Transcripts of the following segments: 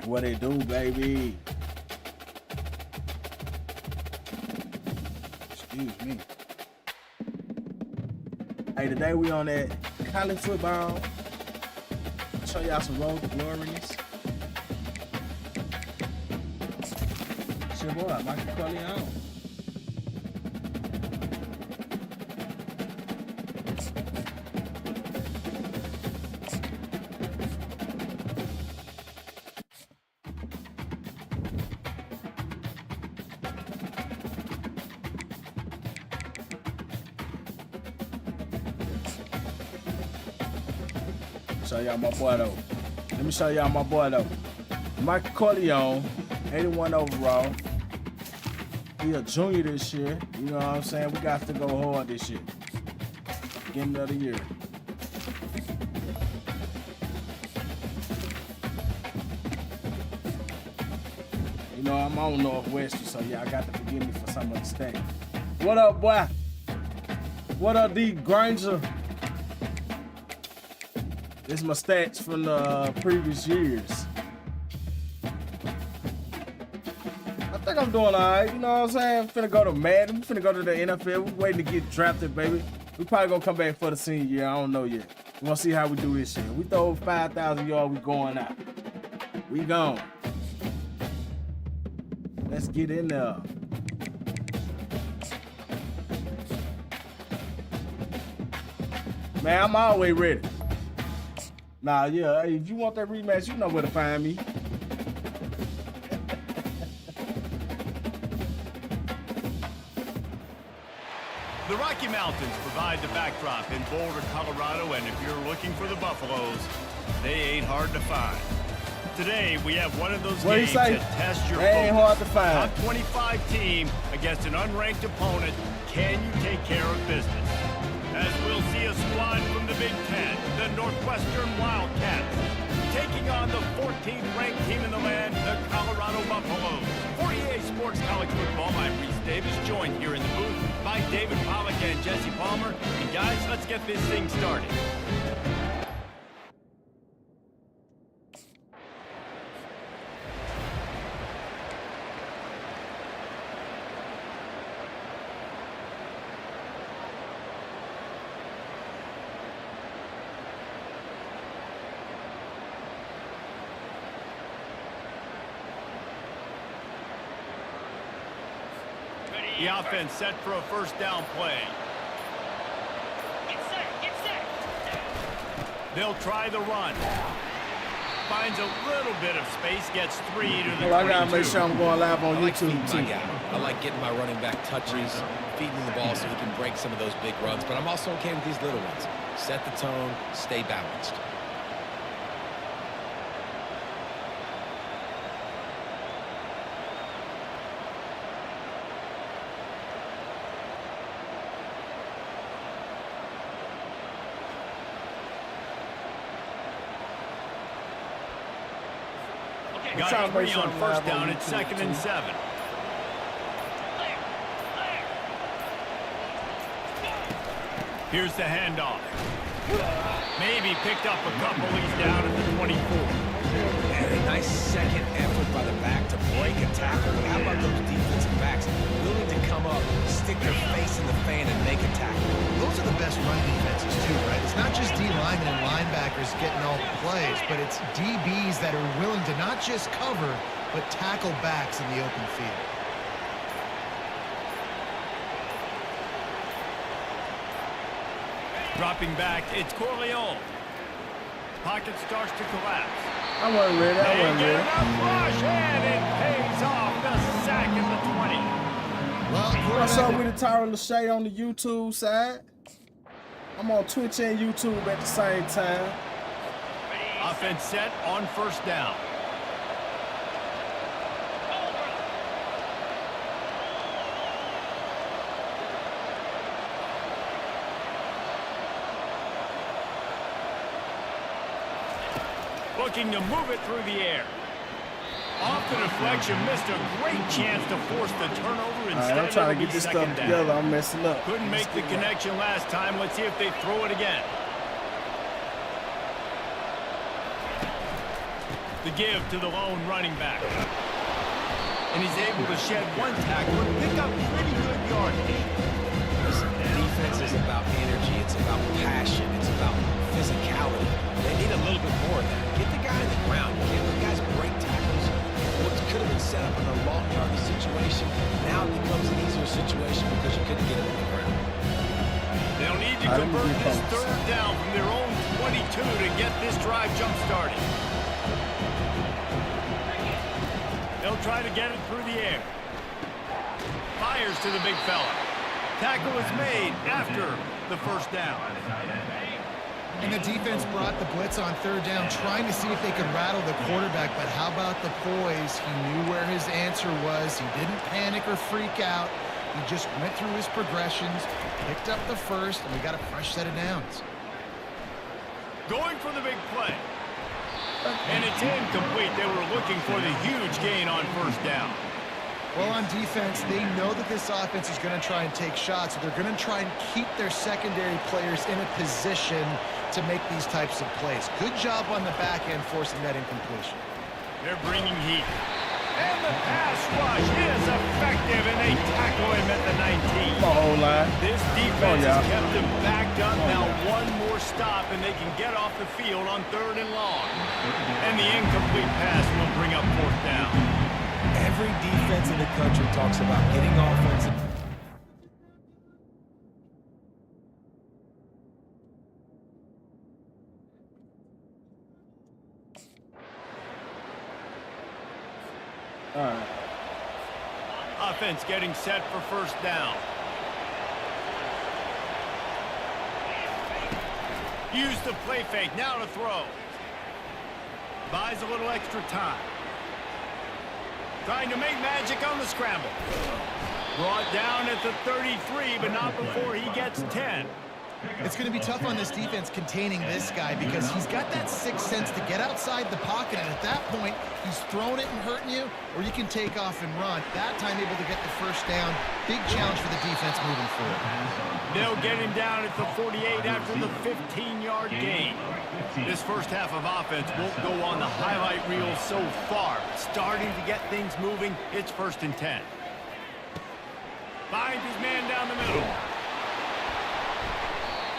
What it do, baby? Excuse me. Hey, today we on that college football. Show y'all some Road to Glories. It's your boy, Michael Corleone. Show y'all my boy though. Let me show y'all my boy though. Michael Corleone, 81 overall. He a junior this year. You know what I'm saying? We got to go hard this year. Beginning of the year. You know, I'm on Northwestern, so yeah, I got to forgive me for some of the stats. What up, boy? What up, D. Granger? This is my stats from the previous years. I think I'm doing all right. You know what I'm saying? I'm finna go to Madden. I'm finna go to the NFL. We're waiting to get drafted, baby. We probably gonna come back for the senior year. I don't know yet. We gonna see how we do this year. We throw 5,000 yards, we going out. We gone. Let's get in there. Man, I'm always ready. Nah, yeah, hey, if you want that rematch, you know where to find me. The Rocky Mountains provide the backdrop in Boulder, Colorado, and if you're looking for the Buffaloes, they ain't hard to find. Today, we have one of those games that test your focus. Ain't hard to find. Top 25 team against an unranked opponent. Can you take care of business? As we'll see a squad from the Big Ten, the Northwestern Wildcats, taking on the 14th ranked team in the land, the Colorado Buffaloes. For EA Sports College Football, I'm Reese Davis, joined here in the booth by David Pollack and Jesse Palmer. And guys, let's get this thing started. The offense set for a first down play. Get set. They'll try the run. Finds a little bit of space, gets 3 to the 22. I gotta make sure I'm going live on YouTube too. I like getting my running back touches, feeding the ball so he can break some of those big runs, but I'm also okay with these little ones. Set the tone, stay balanced. Got 3 on first down at 2nd and 7. Here's the handoff. Maybe picked up a couple. He's down at the 24. And a nice second effort by the back to break a tackle. But how about those defensive backs willing to come up, stick their face in the fan, and make a tackle? Those are the best run defenses too, right? It's not just D linemen and linebackers getting all the plays, but it's DBs that are willing to not just cover, but tackle backs in the open field. Dropping back, it's Corleone. Pocket starts to collapse. I wasn't ready. Flush, and it pays off. The sack at the 20. Well, What's up with the Tyra Lachey on the YouTube side? I'm on Twitch and YouTube at the same time. Offense set on first down. Looking to move it through the air. Off the deflection, missed a great chance to force the turnover. Instead, I'm trying to get this stuff together. I'm messing up. Couldn't make the connection last time. Let's see if they throw it again. The give to the lone running back. And he's able to shed one tackle and pick up pretty good yardage. Listen, defense is about energy. It's about passion. It's about physicality. They need a little bit more of that. Get the guy in the ground. You can't let guys break tackles. What could have been set up in a long yardage situation, now it becomes an easier situation because you couldn't get him in the ground. They'll need to convert this third down from their own 22 to get this drive jump-started. They'll try to get it through the air. Fires to the big fella. Tackle is made after the first down. And the defense brought the blitz on third down, trying to see if they could rattle the quarterback. But how about the poise? He knew where his answer was. He didn't panic or freak out. He just went through his progressions, picked up the first, and we got a fresh set of downs. Going for the big play. And it's incomplete. They were looking for the huge gain on first down. Well, on defense, they know that this offense is going to try and take shots, so they're going to try and keep their secondary players in a position to make these types of plays. Good job on the back end forcing that incompletion. They're bringing heat. And the pass rush is effective, and they tackle him at the 19. Come on, O-line. This defense has kept them backed up. Now one more stop, and they can get off the field on third and long. And the incomplete pass will bring up fourth down. Every defense in the country talks about getting offensive. All right. Offense getting set for first down. Use the play fake. Now to throw. Buys a little extra time. Trying to make magic on the scramble. Brought down at the 33, but not before he gets 10. It's going to be tough on this defense containing this guy because he's got that sixth sense to get outside the pocket, and at that point, he's throwing it and hurting you, or you can take off and run. That time able to get the first down. Big challenge for the defense moving forward. They'll get him down at the 48 after the 15-yard gain. This first half of offense won't go on the highlight reel so far. Starting to get things moving, it's first and 10. Finds his man down the middle.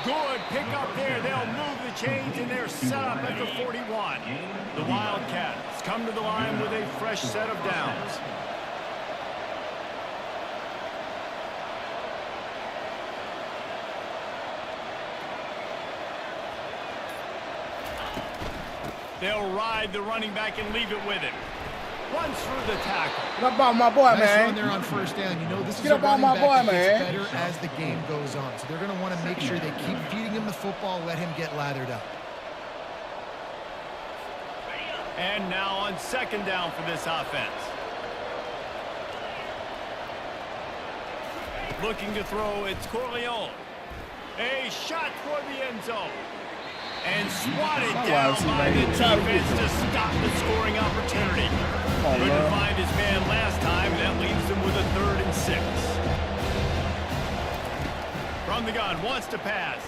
Good pick up there. They'll move the chains, and they're set up at the 41. The Wildcats come to the line with a fresh set of downs. They'll ride the running back and leave it with him. Runs through the tackle. Get up on my boy, Nice man. run there on first down. You know this is Get a up on running my back boy, that man. gets better as the game goes on. So they're going to want to make sure they keep feeding him the football, let him get lathered up. And now on second down for this offense. Looking to throw, it's Corleone. A shot toward the end zone. And swatted down by the defense to stop the scoring opportunity. Couldn't find his man last time. That leaves him with a 3rd and 6. From the gun, wants to pass.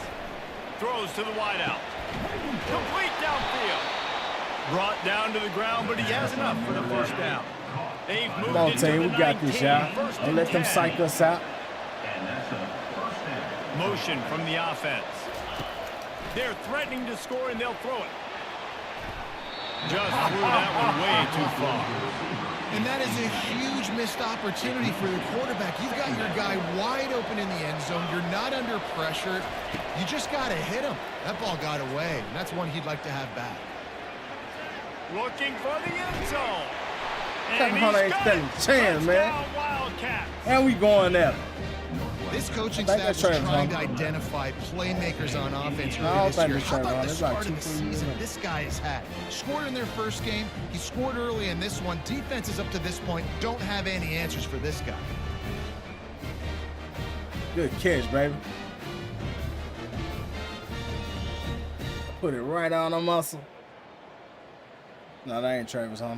Throws to the wideout. Complete downfield. Brought down to the ground, but he has enough for the first down. They've moved Come on, into team. the We got this, y'all. 19, Don't let them 10. psych us out. Motion from the offense. They're threatening to score, and they'll throw it. Just threw that one way too far. And that is a huge missed opportunity for the quarterback. You've got your guy wide open in the end zone. You're not under pressure. You just got to hit him. That ball got away, and that's one he'd like to have back. Looking for the end zone. That And hunter he's ain't got it. standing a chance, man. Touchdown, Wildcats. And we going there. This coaching I think staff is that's trying to Travis identify playmakers on offense No, I early don't this think year. it's How Travis. about the It's like start of 2 the 3 season years. this guy has had? Scored in their first game. He scored early in this one. Defenses up to this point don't have any answers for this guy. Good catch, baby. Put it right on the muscle. No, that ain't Travis, huh?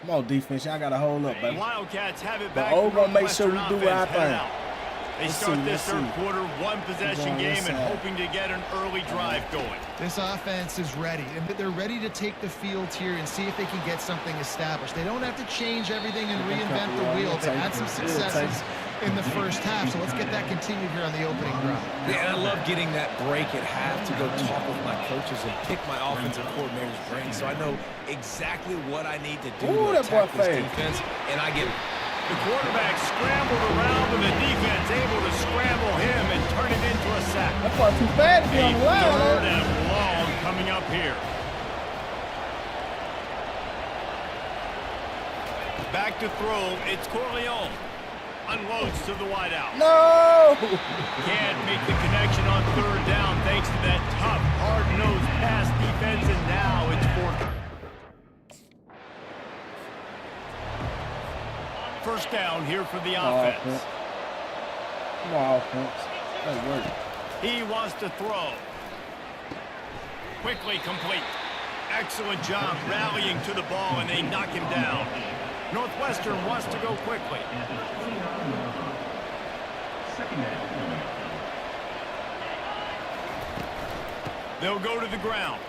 Come on, defense. Y'all got to hold up, baby. Wildcats have it But back. O gonna make sure we Northwestern do our offense headed thing. out. They Let's start see, this let's third see. quarter one-possession Go on, game and let's hoping to get an early drive going. This offense is ready, and they're ready to take the field here and see if they can get something established. They don't have to change everything and reinvent the wheel. They had some successes in the first half, so let's get that continued here on the opening drive. Yeah, and I love getting that break at half to go talk with my coaches and pick my offensive coordinator's brain so I know exactly what I need to do Ooh, to that boy attack this fade. defense, and I get it. The quarterback scrambled around, but the defense able to scramble him and turn it into a sack. That part too bad to be A on the line. third Man. and long coming up here. Back to throw, it's Corleone. Unloads to the wideout. No! Can't make the connection on third down thanks to that tough, hard-nosed pass defense, and now it's fourth. First down here for the offense. Come on, offense. That worked. He wants to throw. Quickly complete. Excellent job rallying to the ball, and they knock him down. Northwestern wants to go quickly. They'll go to the ground.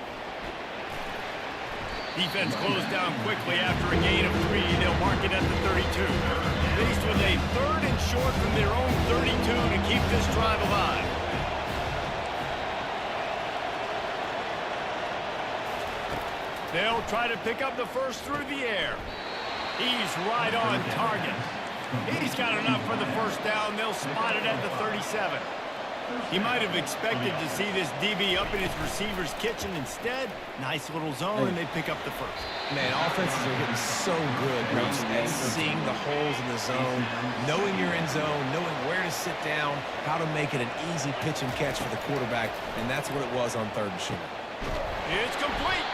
Defense closed down quickly after a gain of 3. They'll mark it at the 32. Faced with a third and short from their own 32 to keep this drive alive. They'll try to pick up the first through the air. He's right on target. He's got enough for the first down. They'll spot it at the 37. He might have expected to see this DB up in his receiver's kitchen. Instead, nice little zone, and they pick up the first. Man, offenses are getting so good, Reese, at seeing the holes in the zone, knowing you're in zone, knowing where to sit down, how to make it an easy pitch and catch for the quarterback, and that's what it was on third and short. It's complete.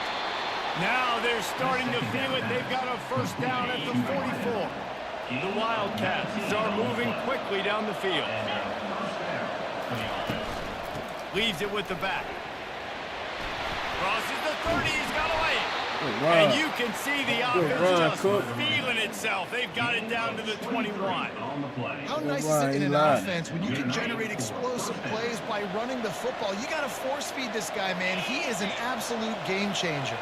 Now they're starting to feel it. They've got a first down at the 44. The Wildcats are moving quickly down the field. Leaves it with the back. Crosses the 30. He's got away. And you can see the offense just feeling itself. They've got it down to the 21. How nice is it in an offense when you can generate explosive plays by running the football? You got to force feed this guy, man. He is an absolute game changer.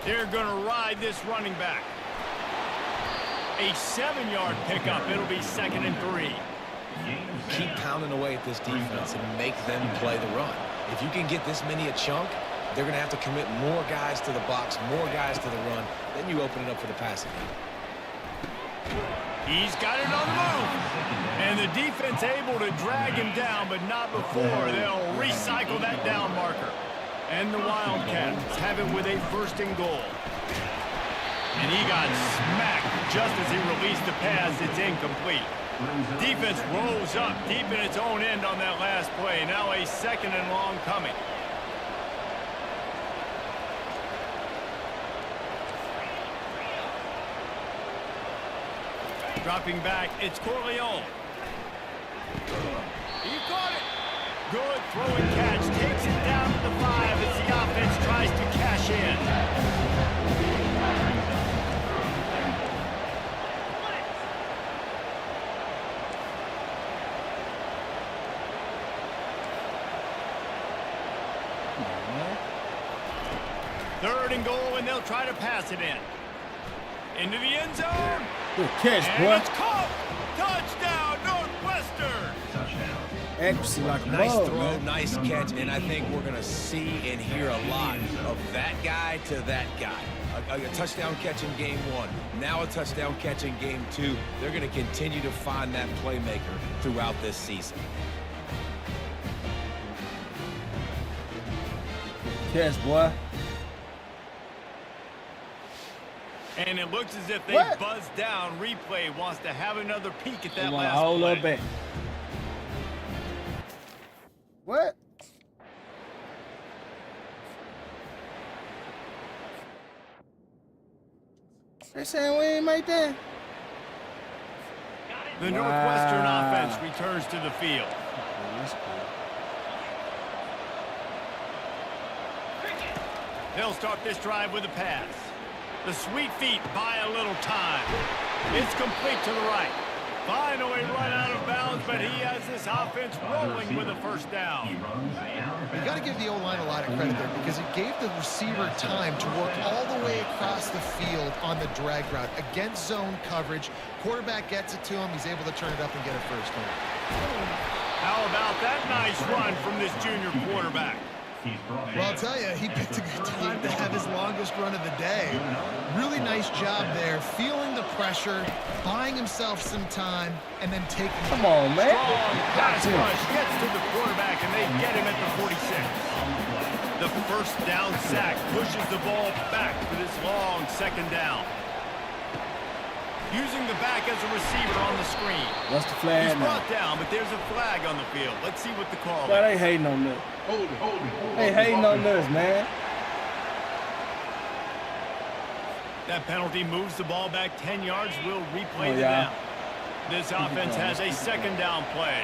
They're going to ride this running back. A 7-yard pickup. It'll be 2nd and 3. Keep pounding away at this defense and make them play the run. If you can get this many a chunk, they're going to have to commit more guys to the box, more guys to the run. Then you open it up for the passing game. He's got it on the move. And the defense able to drag him down, but not before they'll recycle that down marker. And the Wildcats have it with a 1st and goal. And he got smacked just as he released the pass. It's incomplete. Defense rolls up deep in its own end on that last play. Now a 2nd and long coming. Dropping back, it's Corleone. He caught it. Good throw and catch. Takes it down to the 5 as the offense tries to cash in. Third and goal, and they'll try to pass it in. Into the end zone. Good catch, And boy. it's caught. Touchdown, Northwestern. Accuracy like a Nice bug, throw, man. nice catch, and I think we're going to see and hear a lot of that guy to that guy. A touchdown catch in game 1, now a touchdown catch in game 2. They're going to continue to find that playmaker throughout this season. Catch, boy. And it looks as if they What? buzzed down. Replay wants to have another peek at that Come on, last hold play. up back. What? They saying we ain't make that? The Northwestern offense returns to the field. They'll start this drive with a pass. The sweet feet buy a little time. It's complete to the right. Finally run out of bounds, but he has this offense rolling with a first down. You got to give the O-line a lot of credit there because it gave the receiver time to work all the way across the field on the drag route against zone coverage. Quarterback gets it to him. He's able to turn it up and get a first down. How about that nice run from this junior quarterback? Well, I'll tell you, he picked a good time to have his longest run of the day. Really nice job there, feeling the pressure, buying himself some time, and then taking it. Come on, man. Strong pass rush gets to the quarterback, and they get him at the 46. The first down sack pushes the ball back for this long second down. Using the back as a receiver on the screen. What's the flag He's now? brought down, but there's a flag on the field. Let's see what the call But is. they hating on this. They hating on this, man. That penalty moves the ball back 10 yards. We'll replay Oh, the yeah. down. This offense has a second down play.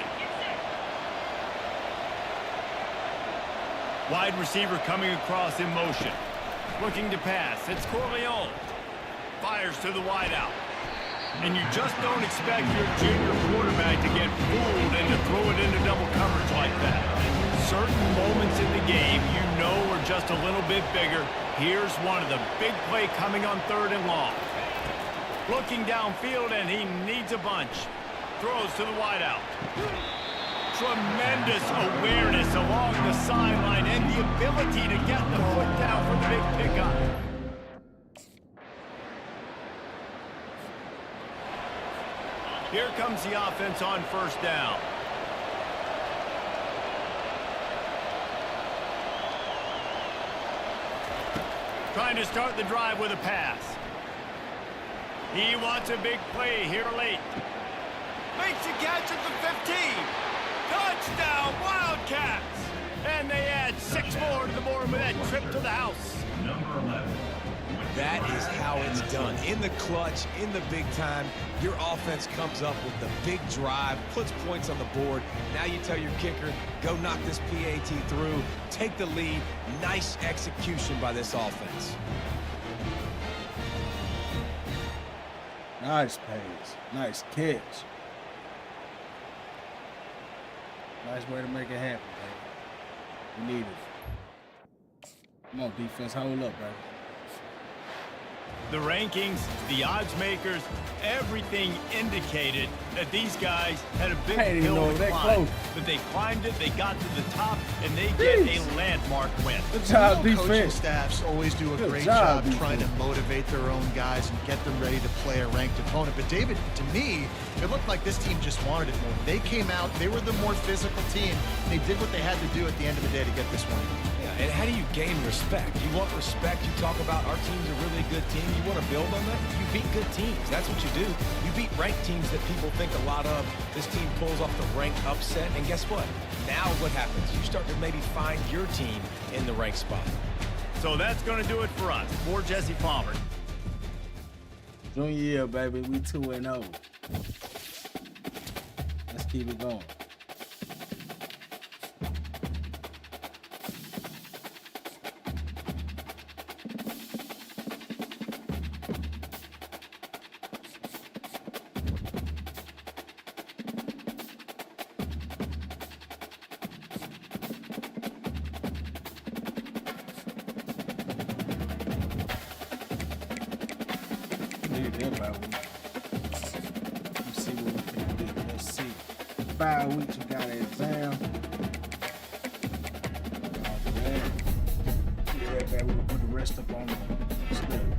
Wide receiver coming across in motion. Looking to pass. It's Corleone. Fires to the wideout. And you just don't expect your junior quarterback to get fooled and to throw it into double coverage like that. Certain moments in the game you know are just a little bit bigger. Here's one of the big play coming on 3rd and long. Looking downfield, and he needs a bunch. Throws to the wideout. Tremendous awareness along the sideline and the ability to get the foot down for the big pickup. Here comes the offense on first down. Trying to start the drive with a pass. He wants a big play here late. Makes a catch at the 15. Touchdown, Wildcats! And they add 6 more to the board with that trip to the house. Number 11. That is how it's done. In the clutch, in the big time, your offense comes up with the big drive, puts points on the board. Now you tell your kicker, go knock this PAT through, take the lead. Nice execution by this offense. Nice pass. Nice catch. Nice way to make it happen, baby. We need it. Come on, defense. Hold up, baby. The rankings, the odds makers, everything indicated that these guys had a big hill to climb. But they climbed it, they got to the top, and they get a landmark win. Good job, Coaching defense. staffs always do a Good great job, job trying to defense. motivate their own guys and get them ready to play a ranked opponent. But David, to me, it looked like this team just wanted it more. They came out, they were the more physical team. They did what they had to do at the end of the day to get this one. Yeah, and how do you gain respect? You want respect, you talk about our team's a really good team. You want to build on that? You beat good teams. That's what you do. You beat ranked teams that people think a lot of. This team pulls off the ranked upset, and guess what? Now what happens? You start to maybe find your team in the ranked spot. So that's going to do it for us. For Jesse Palmer. Junior year, baby. We 2-0. Let's keep it going. Let's see what we can do. Let's see. 5 weeks, we got an exam. Yeah, baby, we're gonna put the rest up on the schedule.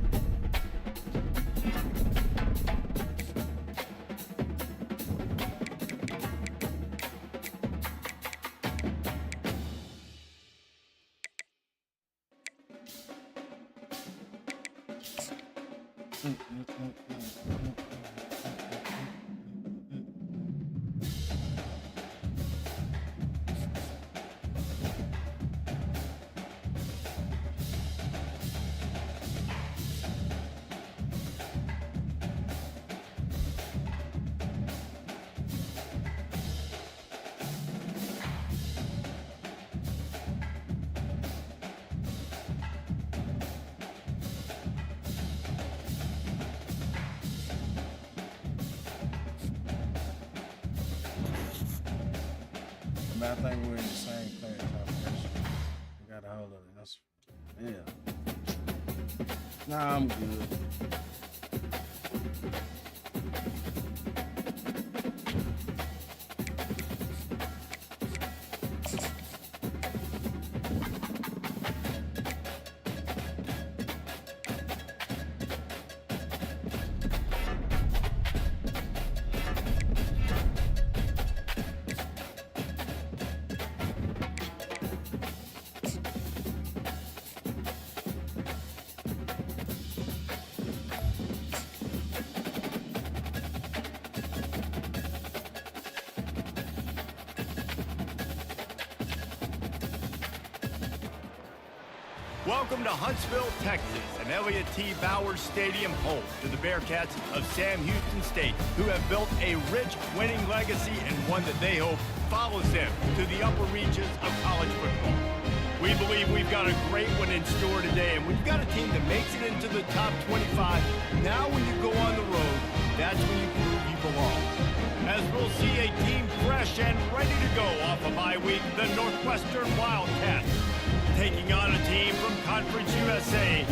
Man, I think we're in the same class operation. We got a hold of it. That's, yeah. Nah, I'm good. Welcome to Huntsville, Texas, and Elliott T. Bowers Stadium home to the Bearcats of Sam Houston State, who have built a rich winning legacy and one that they hope follows them to the upper reaches of college football. We believe we've got a great one in store today, and we've got a team that makes it into the top 25. Now when you go on the road, that's when you prove you belong. As we'll see a team fresh and ready to go off a bye week, the Northwestern Wildcats, taking on a team from Conference USA.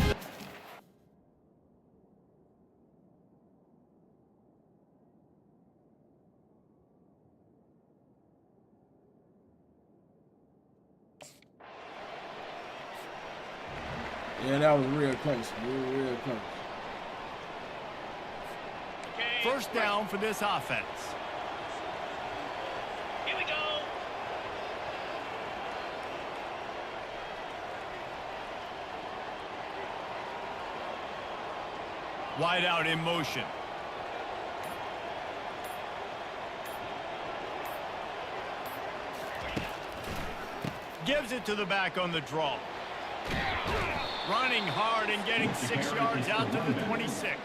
Yeah, that was real close. Real close. First down for this offense. Here we go. Wide out in motion. Gives it to the back on the draw. Running hard and getting 6 yards out to the 26.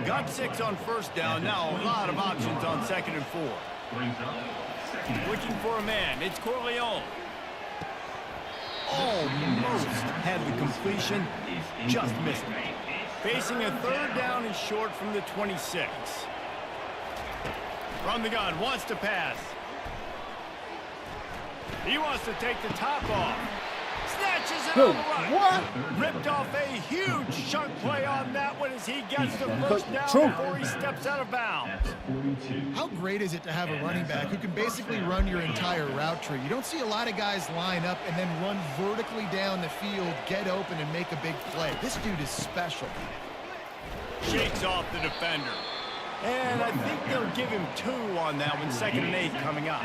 Got 6 on first down. Now a lot of options on 2nd and 4. Looking for a man. It's Corleone. Almost had the completion. Just missed it. Facing a 3rd down and short from the 26. From the gun, wants to pass. He wants to take the top off. Snatches it on the right. What? Ripped off a huge chunk play on that one as he gets the first down before he steps out of bounds. How great is it to have a running back who can basically run your entire route tree? You don't see a lot of guys line up and then run vertically down the field, get open, and make a big play. This dude is special. Shakes off the defender. And I think they'll give him 2 on that one, 2nd and 8 coming up.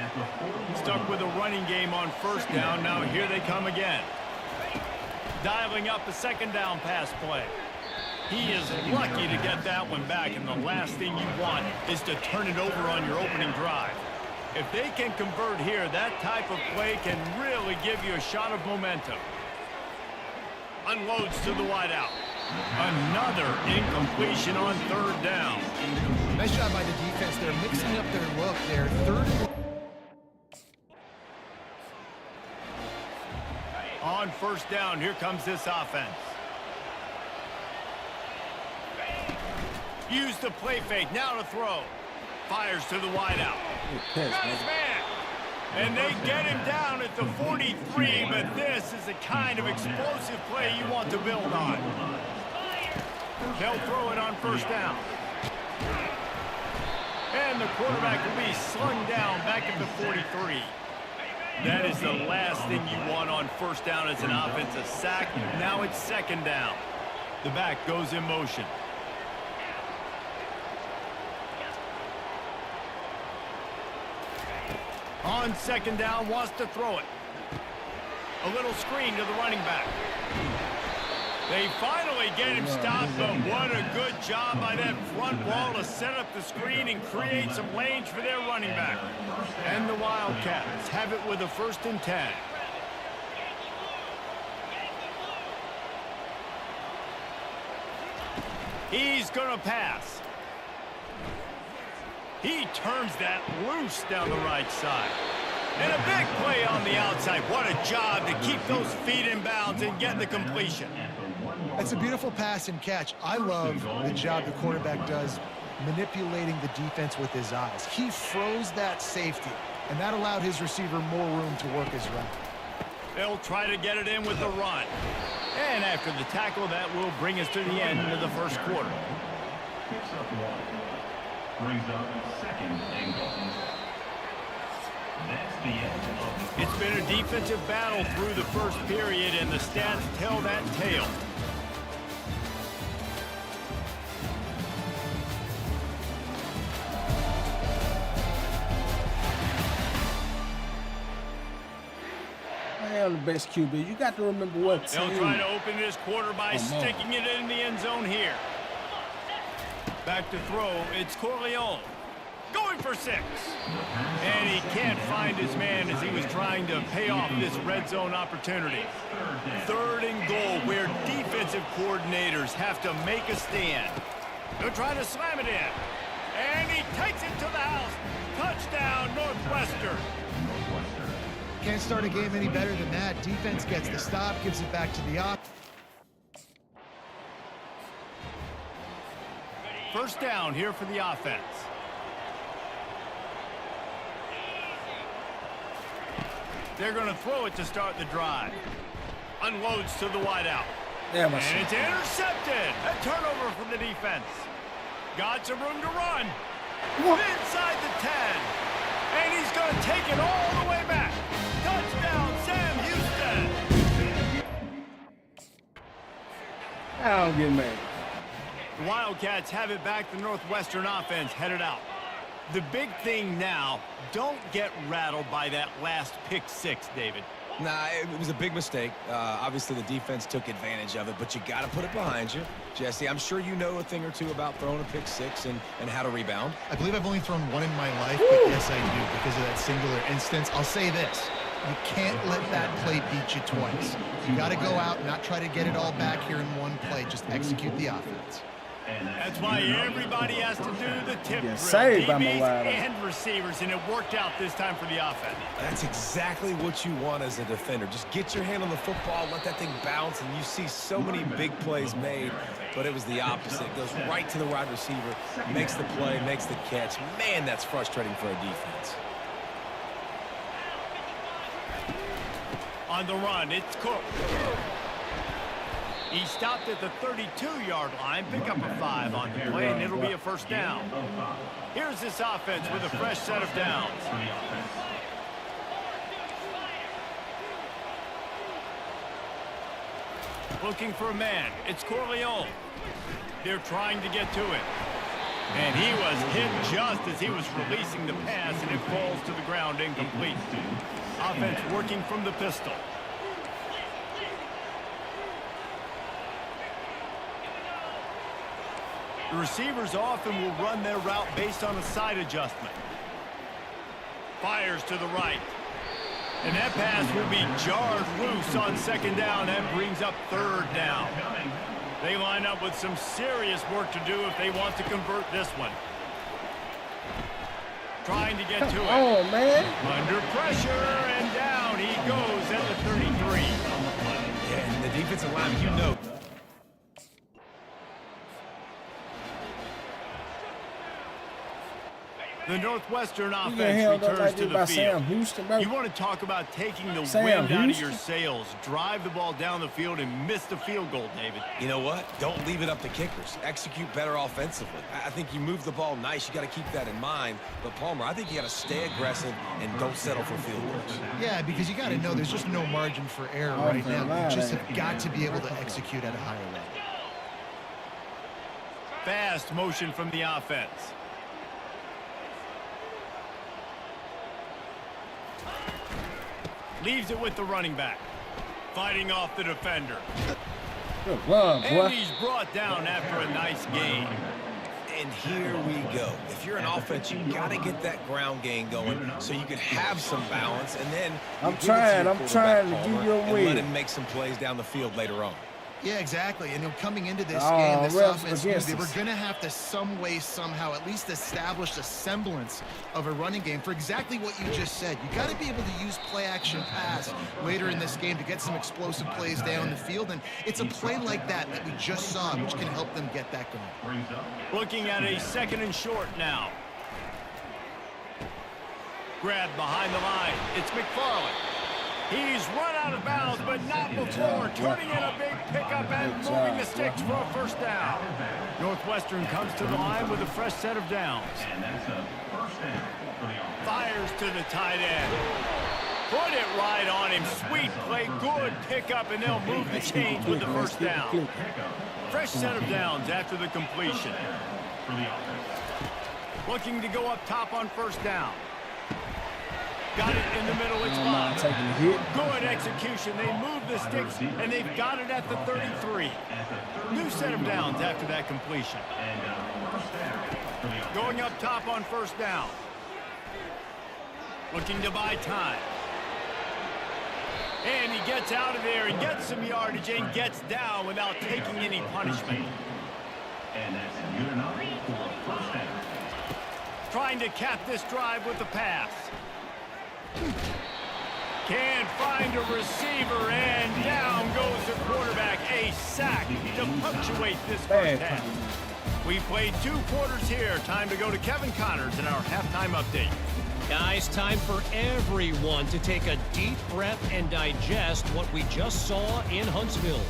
Stuck with a running game on first down. Now here they come again. Dialing up a 2nd down pass play. He is lucky to get that one back, and the last thing you want is to turn it over on your opening drive. If they can convert here, that type of play can really give you a shot of momentum. Unloads to the wideout. Another incompletion on 3rd down. Nice job by the defense. They're mixing up their look there. 3rd. On first down, here comes this offense. Use the play fake, now to throw. Fires to the wideout. Got his man. And they get him down at the 43, but this is the kind of explosive play you want to build on. They'll throw it on first down. And the quarterback will be slung down back at the 43. That is the last thing you want on first down as an offensive sack. Now it's 2nd down. The back goes in motion. On 2nd down, wants to throw it. A little screen to the running back. They finally get him stopped, but what a good job by that front wall to set up the screen and create some lanes for their running back. And the Wildcats have it with a 1st and 10. He's going to pass. He turns that loose down the right side. And a big play on the outside. What a job to keep those feet in bounds and get the completion. It's a beautiful pass and catch. I love the job the quarterback does manipulating the defense with his eyes. He froze that safety. and that allowed his receiver more room to work his route. They'll try to get it in with the run. And after the tackle, that will bring us to the end of the first quarter. Picks up 1. Brings up 2nd and goal. That's the end of the It's been a defensive battle through the first period, and the stats tell that tale. I am the best QB. You got to remember what team. They'll try to open this quarter by sticking it in the end zone here. Back to throw, it's Corleone. Going for 6. And he can't find his man as he was trying to pay off this red zone opportunity. 3rd and goal, where defensive coordinators have to make a stand. They're trying to slam it in. And he takes it to the house. Touchdown, Northwestern. Can't start a game any better than that. Defense gets the stop, gives it back to the offense. First down here for the offense. They're going to throw it to start the drive. Unloads to the wideout. Yeah, and it's intercepted. A turnover for the defense. Got some room to run. Inside the 10. And he's going to take it all the way back. Touchdown, Sam Houston. I don't get mad. The Wildcats have it back. The Northwestern offense headed out. The big thing now, don't get rattled by that last pick 6, David. Nah, it was a big mistake. Obviously, the defense took advantage of it, but you got to put it behind you. Jesse, I'm sure you know a thing or two about throwing a pick 6 and how to rebound. I believe I've only thrown one in my life, but yes, I do, because of that singular instance. I'll say this. You can't let that play beat you twice. You got to go out and not try to get it all back here in one play. Just execute the offense. That's why everybody has to do the tip drill, saved by DBs Malata. and receivers, and it worked out this time for the offense. That's exactly what you want as a defender. Just get your hand on the football, let that thing bounce, and you see so many big plays made, but it was the opposite. It goes right to the wide receiver, makes the play, makes the catch. Man, that's frustrating for a defense. On the run, it's Cook. He stopped at the 32-yard line, pick up a 5 on the play, and it'll be a first down. Here's this offense with a fresh set of downs. Looking for a man. It's Corleone. They're trying to get to it. And he was hit just as he was releasing the pass, and it falls to the ground incomplete. Offense working from the pistol. The receivers often will run their route based on a side adjustment. Fires to the right. And that pass will be jarred loose on 2nd down. That brings up 3rd down. They line up with some serious work to do if they want to convert this one. Trying to get to it. Oh, man. Under pressure, and down he goes at the 33. Yeah, and the defensive line, you know. The Northwestern You offense get held up returns like to this by the Sam field. Houston, bro. You want to talk about taking the Sam wind out of Houston? your sails. Drive the ball down the field and miss the field goal, David. You know what? Don't leave it up to kickers. Execute better offensively. I think you move the ball nice. You got to keep that in mind. But, Palmer, I think you got to stay aggressive and don't settle for field goals. Yeah, because you got to know there's just no margin for error right now. You just have got to be able to execute at a higher level. Fast motion from the offense. Leaves it with the running back. Fighting off the defender. Good run, boy. And he's brought down after a nice gain. And here we go. If you're an offense, you got to get that ground game going so you can have some balance, and then I'm trying to give you a and win. let him make some plays down the field later on. Yeah, exactly. And coming into this Oh, game, this refs offense, against they were us. going to have to some way, somehow, at least establish a semblance of a running game for exactly what you just said. You got to be able to use play-action pass later in this game to get some explosive plays down the field. And it's a play like that we just saw, which can help them get that going. grabbed behind the line. It's McFarland. He's run out of bounds, but not before turning in a big pickup and moving the sticks for a first down. Northwestern comes to the line with a fresh set of downs. And that's a first down for the offense. Fires to the tight end. Put it right on him. Sweet play, good pickup, and they'll move the chains with the first down. Fresh set of downs after the completion. For the offense. Looking to go up top on first down. Got it in the middle, it's Not Bob. taking a hit. Good execution. They move the sticks, and they've got it at the 33. New set of downs after that completion. And first down for the offense. Going up top on first down. Looking to buy time. And he gets out of there and gets some yardage and gets down without taking any punishment. And that's good enough for a first down. Trying to cap this drive with the pass. Can't find a receiver, and down goes the quarterback. A sack to punctuate this first half. We played 2 quarters here. Time to go to Kevin Connors in our halftime update. Guys, time for everyone to take a deep breath and digest what we just saw in Huntsville.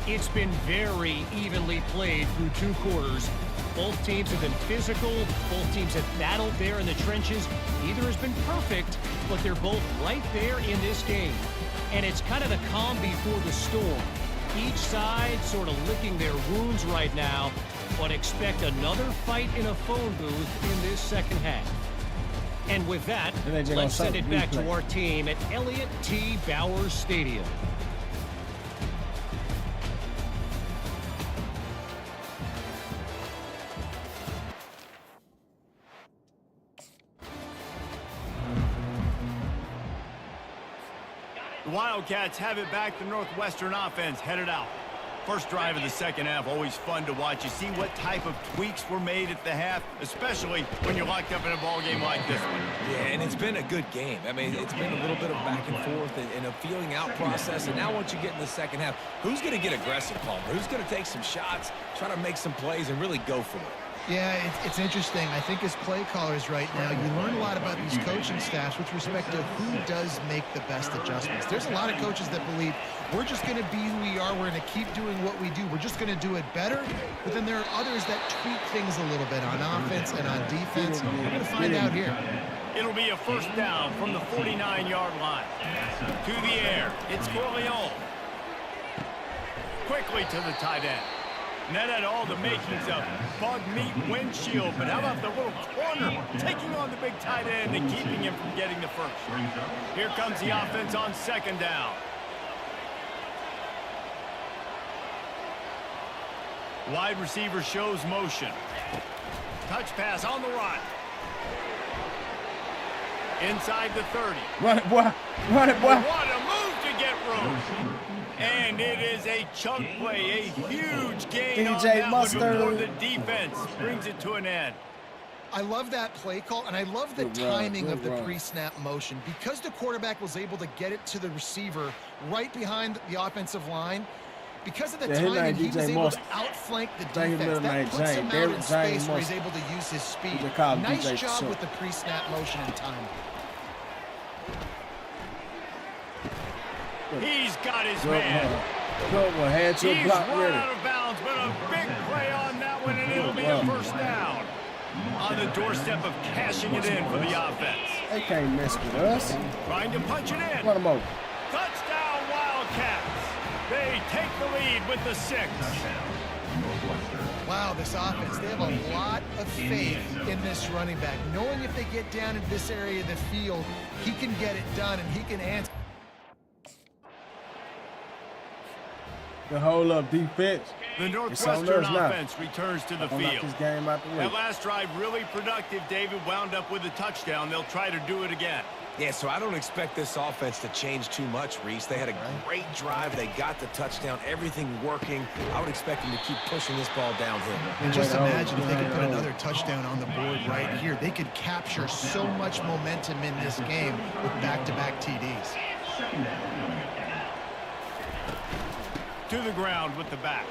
It's been very evenly played through 2 quarters. Both teams have been physical. Both teams have battled there in the trenches. Neither has been perfect, but they're both right there in this game. And it's kind of the calm before the storm. Each side sort of licking their wounds right now, but expect another fight in a phone booth in this second half. And with that, let's send it back to our team at Elliott T. Bowers Stadium. The Wildcats have it back. The Northwestern offense headed out. First drive of the second half, always fun to watch. You see what type of tweaks were made at the half, especially when you're locked up in a ball game like this one. Yeah, and it's been a good game. I mean, it's been a little bit of back and forth and a feeling out process. And now once you get in the second half, who's going to get aggressive, Palmer? Who's going to take some shots, try to make some plays, and really go for it? Yeah, it's interesting. I think as play callers right now, you learn a lot about these coaching staffs with respect to who does make the best adjustments. There's a lot of coaches that believe we're just going to be who we are. We're going to keep doing what we do. We're just going to do it better. But then there are others that tweak things a little bit on offense and on defense. We're going to find out here. It'll be a first down from the 49-yard line. To the air, it's Corleone. Quickly to the tight end. And that had all the makings of bug meat windshield. But how about the little corner taking on the big tight end and keeping him from getting the first? Here comes the offense on second down. Wide receiver shows motion. Touch pass on the run. Inside the 30. Run it, boy. Run it, boy. What a move to get room. And it is a chunk play, a huge gain on that one before the defense brings it to an end. I love that play call, and I love the timing of the pre-snap motion. Because the quarterback was able to get it to the receiver right behind the offensive line, because of the timing, he was able to outflank the defense. That puts him out in space where he's able to use his speed. Nice job with the pre-snap motion and time. He's got his man. Good one. Had your He's block run ready. out of bounds, but a big play on that one, and it'll be a first down. On the doorstep of cashing it in for the offense. They can't mess with us. Trying to punch it in. Run them over. Touchdown, Wildcats. They take the lead with the 6. Wow, this offense, they have a lot of faith in this running back. Knowing if they get down into this area of the field, he can get it done and he can answer. The hold up defense. The Northwestern offense returns to the field. This game out the way. That last drive really productive. David wound up with a touchdown. They'll try to do it again. Yeah, so I don't expect this offense to change too much, Reese. They had a great drive. They got the touchdown. Everything working. I would expect them to keep pushing this ball downhill. And just imagine if they could put another touchdown on the board right here. They could capture so much momentum in this game with back-to-back TDs. To the ground with the back.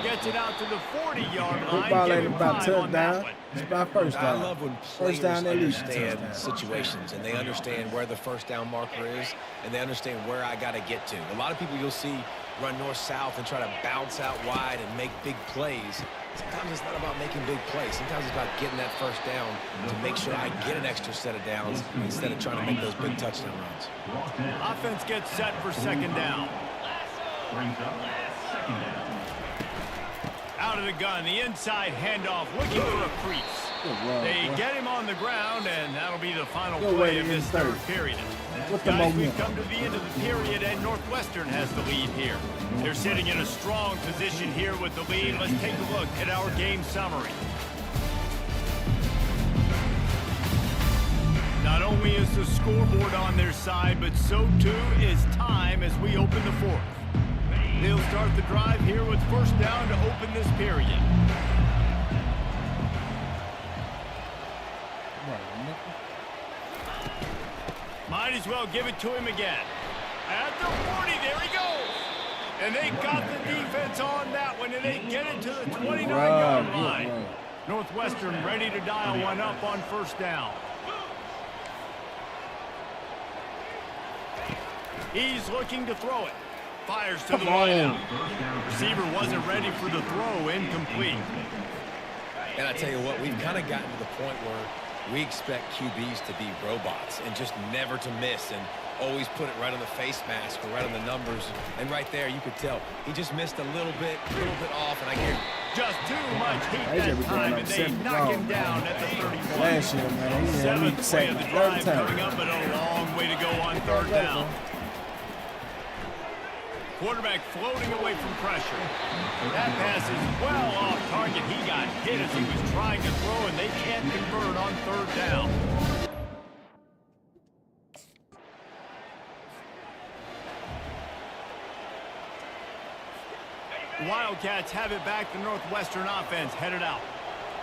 Gets it out to the 40-yard line. Football Give ain't him about 5 on that touchdown. one. It's about first I down. love when First players down, they lead to understand touchdown. situations and they understand where the first down marker is and they understand where I got to get to. A lot of people you'll see run north-south and try to bounce out wide and make big plays. Sometimes it's not about making big plays. Sometimes it's about getting that first down to make sure I get an extra set of downs instead of trying to make those big touchdown runs. Offense gets set for second down. Brings up second down. Out of the gun, the inside handoff, looking for a crease. They get him on the ground, and that'll be the final play of this third period. Guys, we've come to the end of the period, and Northwestern has the lead here. They're sitting in a strong position here with the lead. Let's take a look at our game summary. Not only is the scoreboard on their side, but so too is time as we open the fourth. They'll start the drive here with first down to open this period. Might as well give it to him again. At the 40, there he goes. And they got the defense on that one, and they get it to the 29-yard line. Northwestern ready to dial one up on first down. He's looking to throw it. Fires to the wideout. Receiver wasn't ready for the throw, incomplete. And I tell you what, we've kind of gotten to the point where we expect QBs to be robots and just never to miss and always put it right on the face mask or right on the numbers. And right there, you could tell he just missed a little bit off, and I guess just too much heat that time, and they knock him down at the 31. Last year, man, he had me Seventh play of the drive time. coming up, but a long way to go on third down. Quarterback floating away from pressure. That pass is well off target. He got hit as he was trying to throw, and they can't convert on third down. The Wildcats have it back. The Northwestern offense headed out.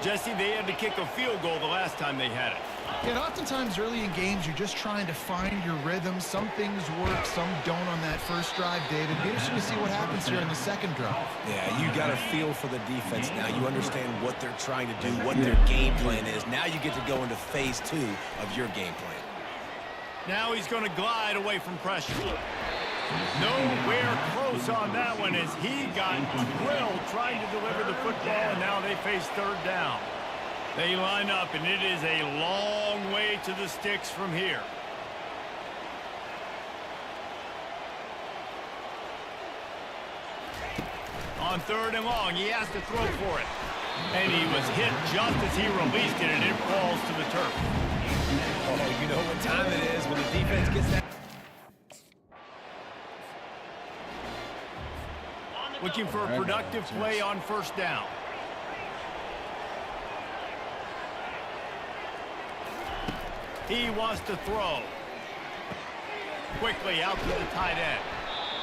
Jesse, they had to kick a field goal the last time they had it. And oftentimes early in games, you're just trying to find your rhythm. Some things work, some don't on that first drive, David. Be interesting to see what happens here in the second drive. Yeah, you got a feel for the defense now. You understand what they're trying to do, what their game plan is. Now you get to go into phase 2 of your game plan. Now he's going to glide away from pressure. Nowhere close on that one as he got drilled trying to deliver the football, and now they face third down. They line up, and it is a long way to the sticks from here. On third and long, he has to throw for it. And he was hit just as he released it, and it falls to the turf. Oh, you know what time it is when the defense gets that. Looking for a productive play on first down. He wants to throw. Quickly out to the tight end.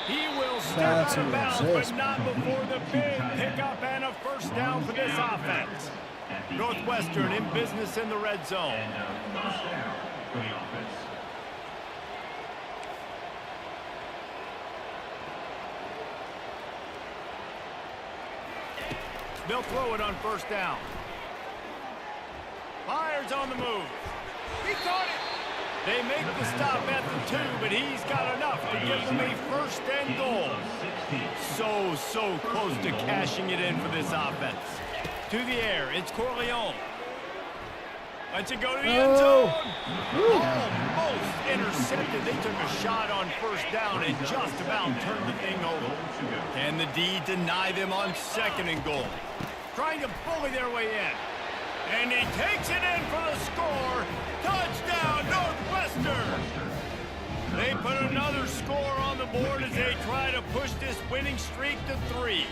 He will step out of bounds, but not before the big pickup and a first down for this offense. Northwestern in business in the red zone. First down for the offense. They'll throw it on first down. Fires on the move. He caught it. They make the stop at the 2, but he's got enough to give them a first and goal. So close to cashing it in for this offense. To the air, it's Corleone. Lets it go to the end zone. Almost intercepted. They took a shot on first down and just about turned the thing over. Can the D deny them on second and goal? Trying to bully their way in. And he takes it in for the score. Touchdown, Northwestern! They put another score on the board as they try to push this winning streak to 3.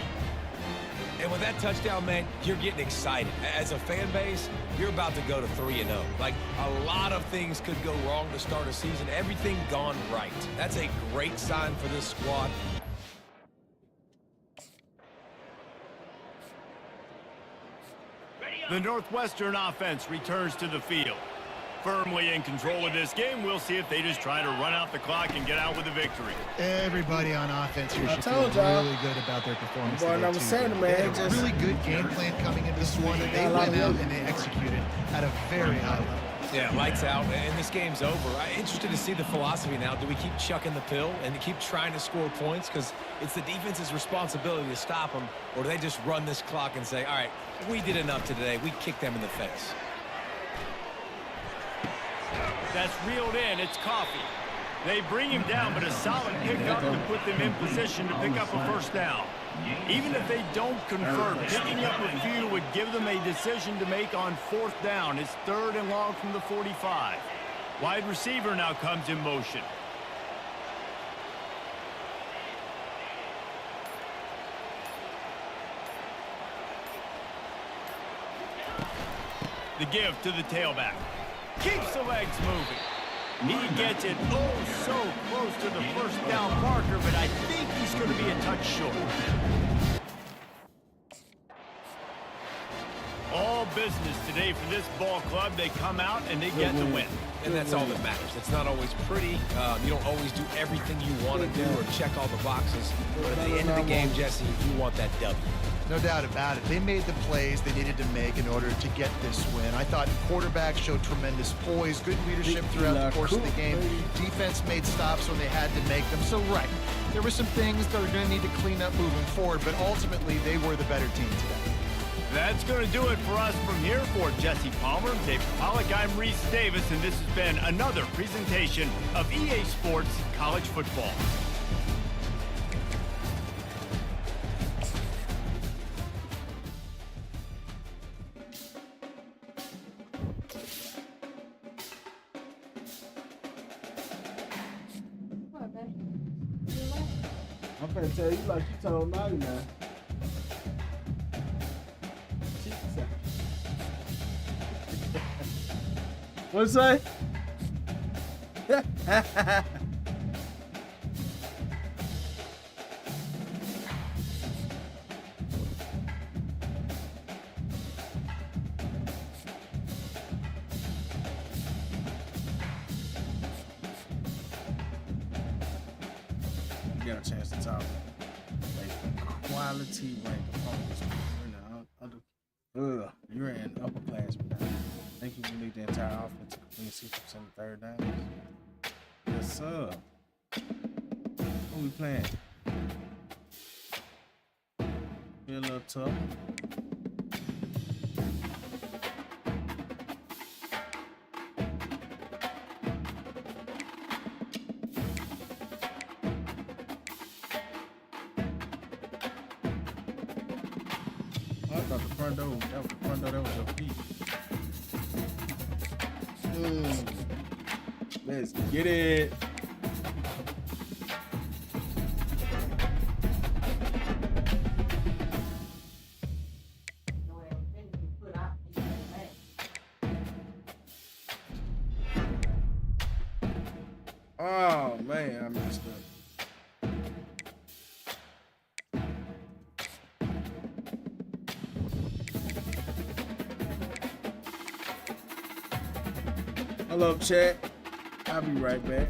And with that touchdown, man, you're getting excited. As a fan base, you're about to go to 3-0. Like, a lot of things could go wrong to start a season. Everything gone right. That's a great sign for this squad. The Northwestern offense returns to the field. firmly in control of this game. We'll see if they just try to run out the clock and get out with a victory. Everybody on offense here should feel told y'all. really good about their performance Boy, today, number too. 7, man, They had a just- really good game plan coming into this one, and they went out and they executed at a very high level. Yeah, lights out, and this game's over. I'm interested to see the philosophy now. Do we keep chucking the pill and keep trying to score points? Because it's the defense's responsibility to stop them, or do they just run this clock and say, all right, we did enough today. We kicked them in the face. That's reeled in. It's Coffee. They bring him down, but a solid pickup to put them in position to pick up a first down. Even if they don't convert, picking up a few would give them a decision to make on 4th down. It's 3rd and long from the 45. Wide receiver now comes in motion. The give to the tailback. Keeps the legs moving. He gets it so close to the first down marker, but I think he's going to be a touch short. All business today for this ball club. They come out and they get the win. And that's all that matters. It's not always pretty. You don't always do everything you want to do or check all the boxes. But at the end of the game, Jesse, you want that W. No doubt about it. They made the plays they needed to make in order to get this win. I thought quarterback showed tremendous poise, good leadership throughout the course of the game. Defense made stops when they had to make them. So, right, there were some things that are going to need to clean up moving forward, but ultimately they were the better team today. That's going to do it for us from here. For Jesse Palmer, Dave Pollock, I'm Reese Davis, and this has been another presentation of EA Sports College Football. I'm finna tell you like you told Molly, man. What's that? You got a chance to talk. Like, quality rank opponents. You're in upperclassmen now. I think you need the entire offense to complete 60% of 3rd down. Yes, sir. Who we playing? Be a little tough. I thought the front door, that was the front door, that was your feet. Let's get it. Oh man, I messed up. Hello, chat. I'll be right back.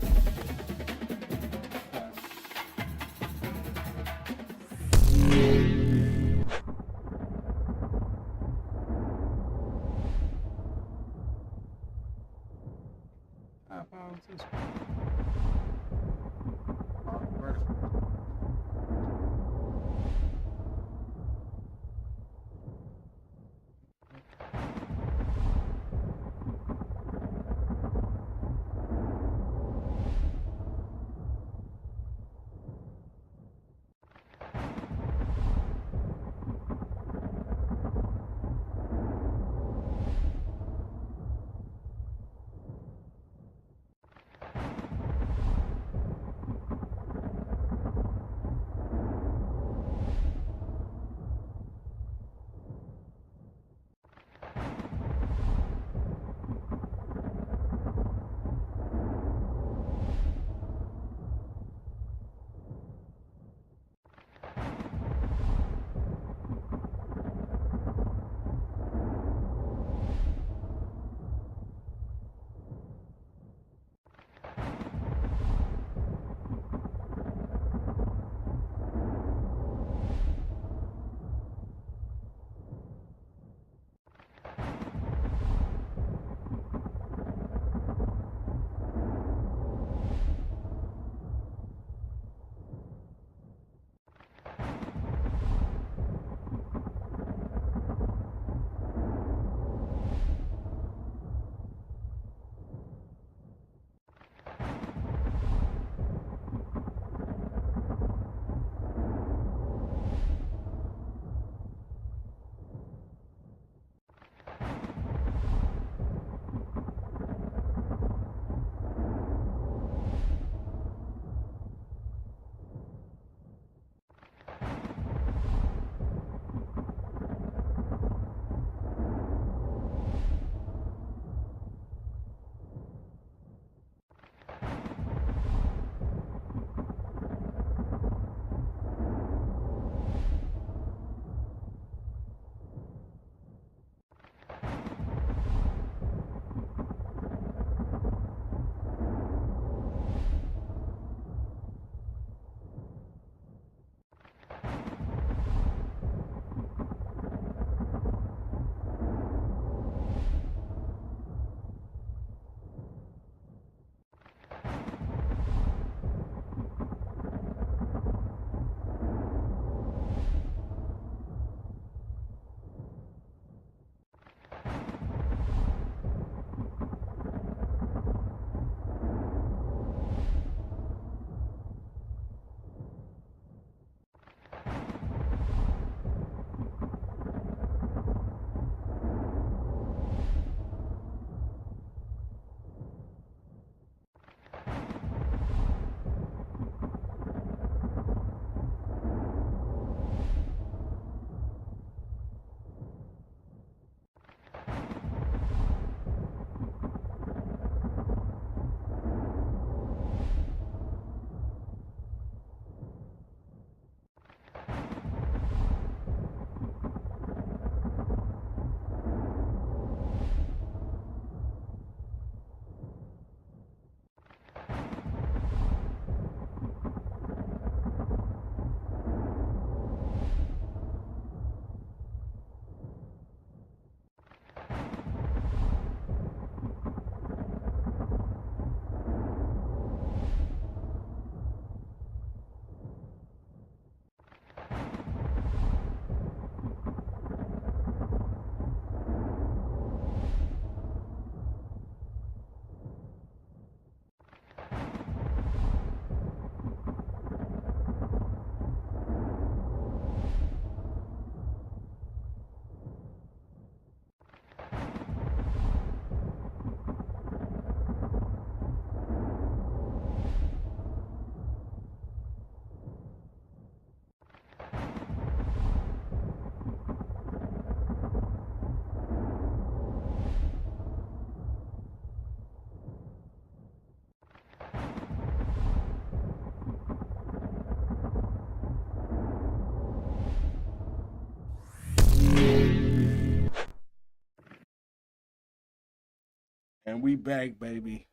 And we back, baby.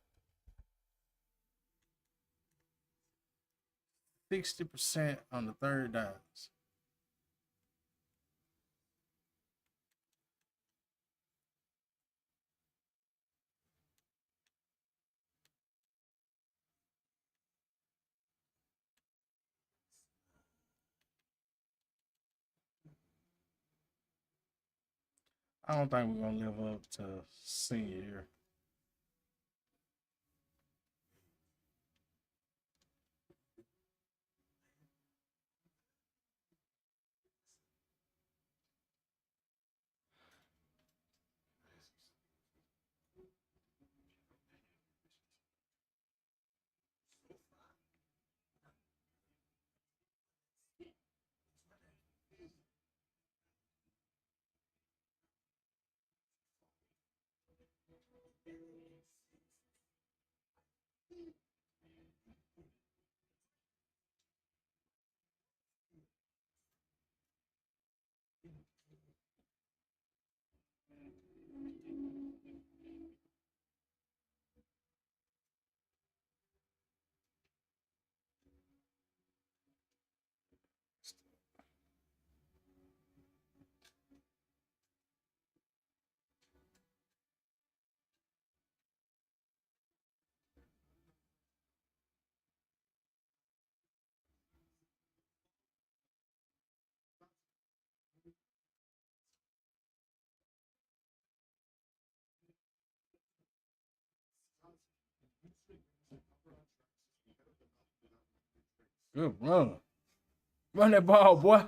60% on the third downs. I don't think we're gonna live up to senior year. Good run. Run that ball, boy.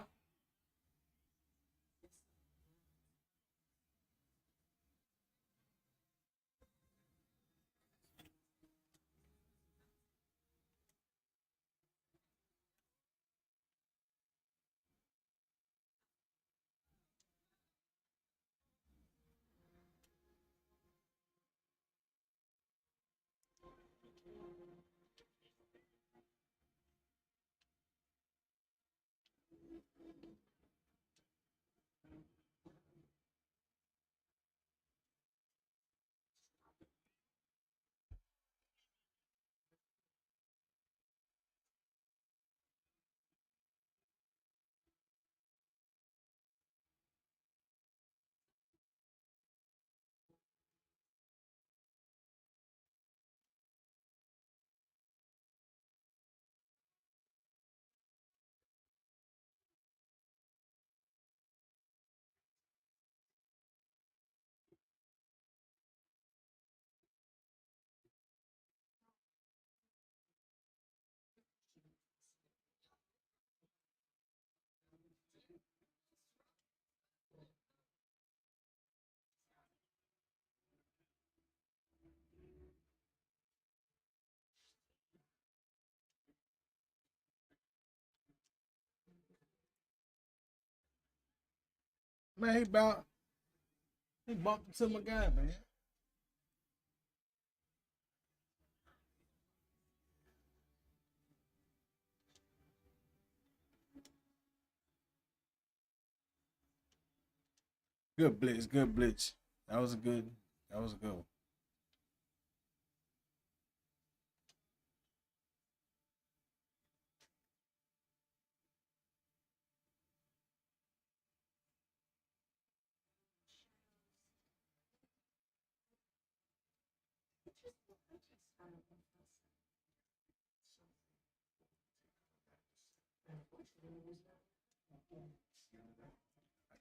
Man, he bumped into my guy, man. Good blitz, good blitz. That was a good one.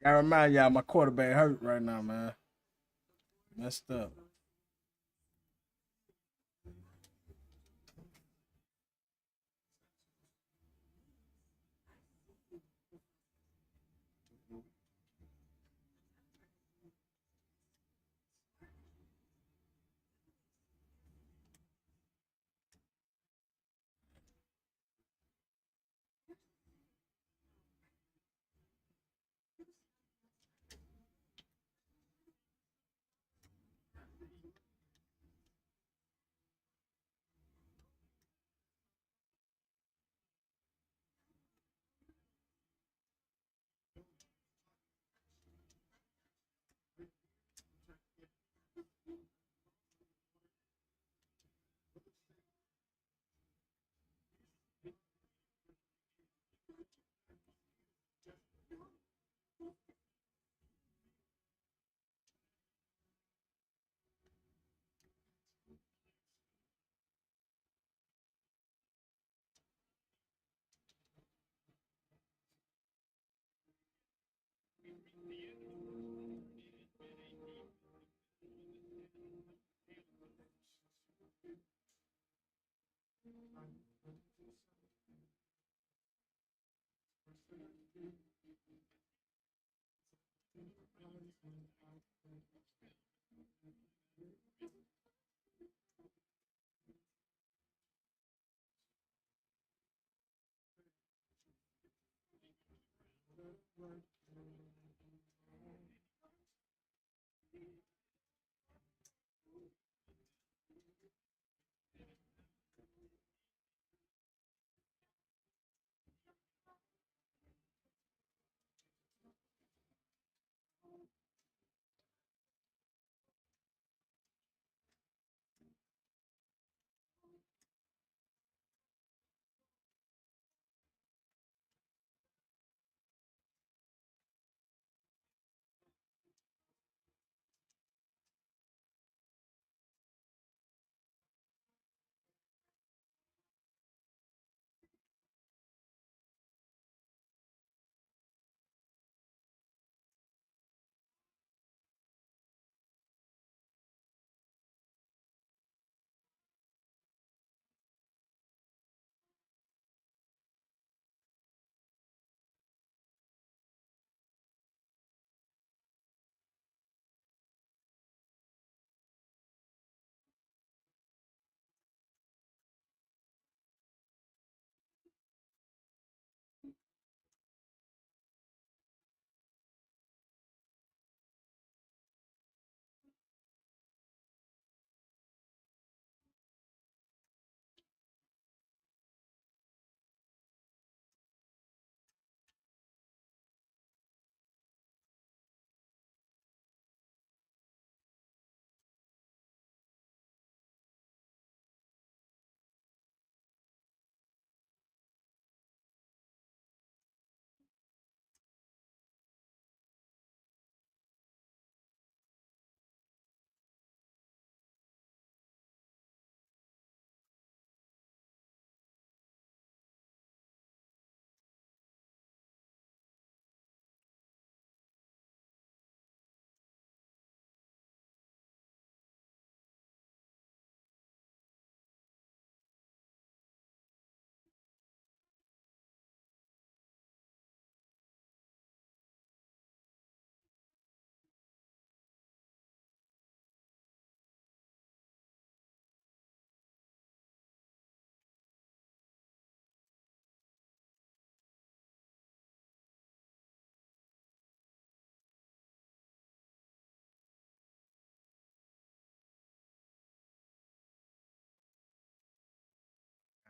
I gotta remind y'all, my quarterback hurt right now, man. Messed up.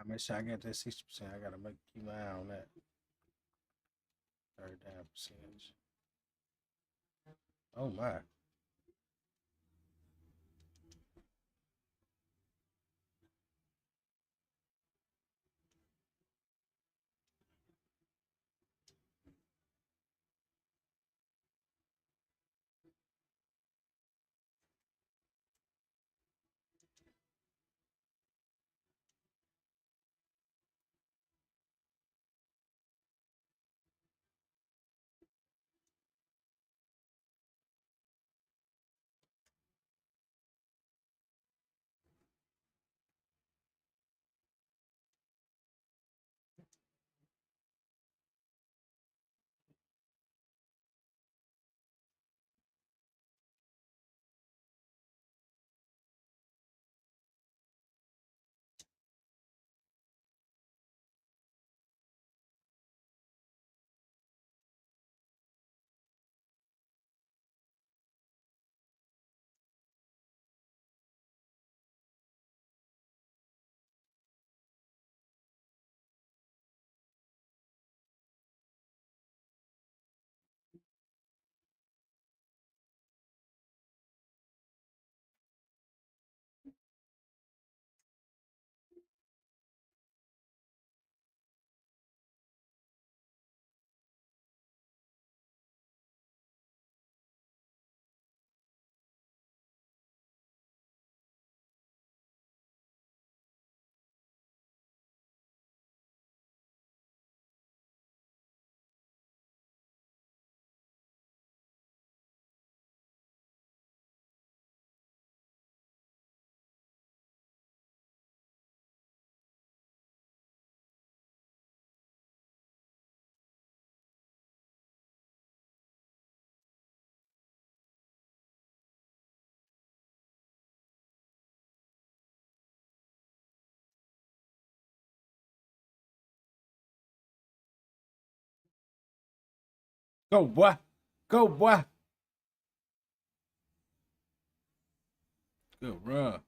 I make sure I get that 60%. I gotta keep my eye on that. Third down percentage. Oh my. Go, boy. Go, boy. Good run.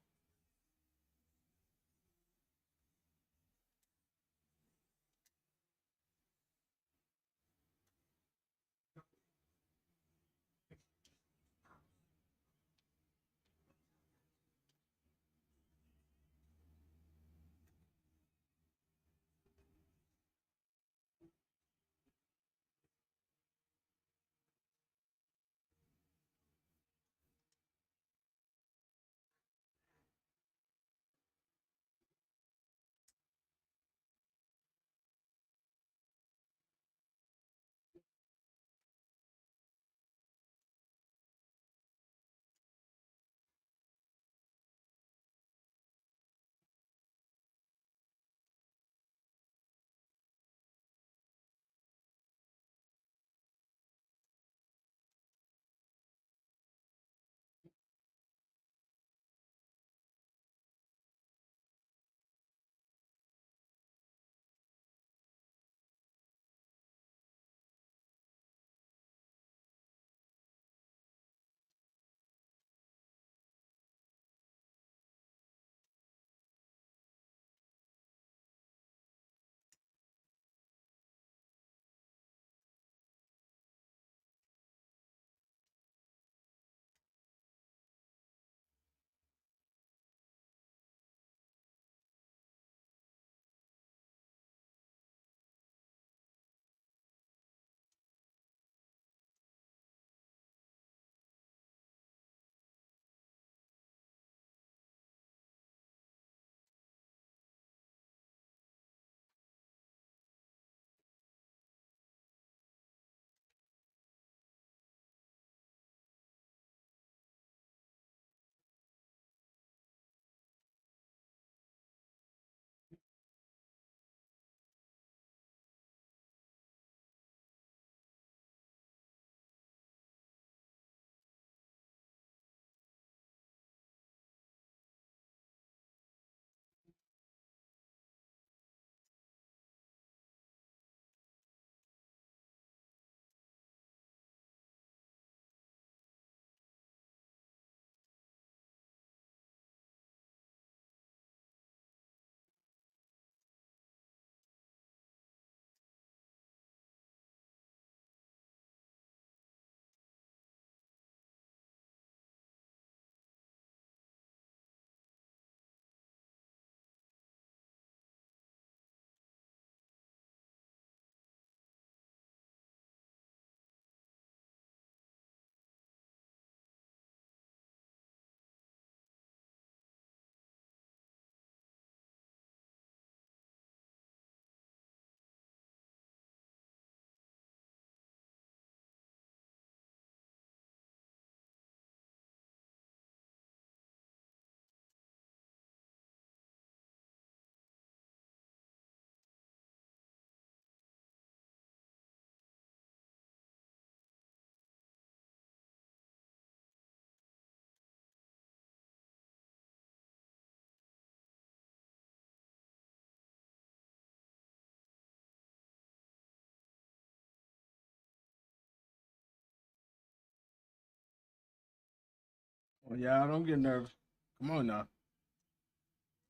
Well, y'all don't get nervous. Come on now.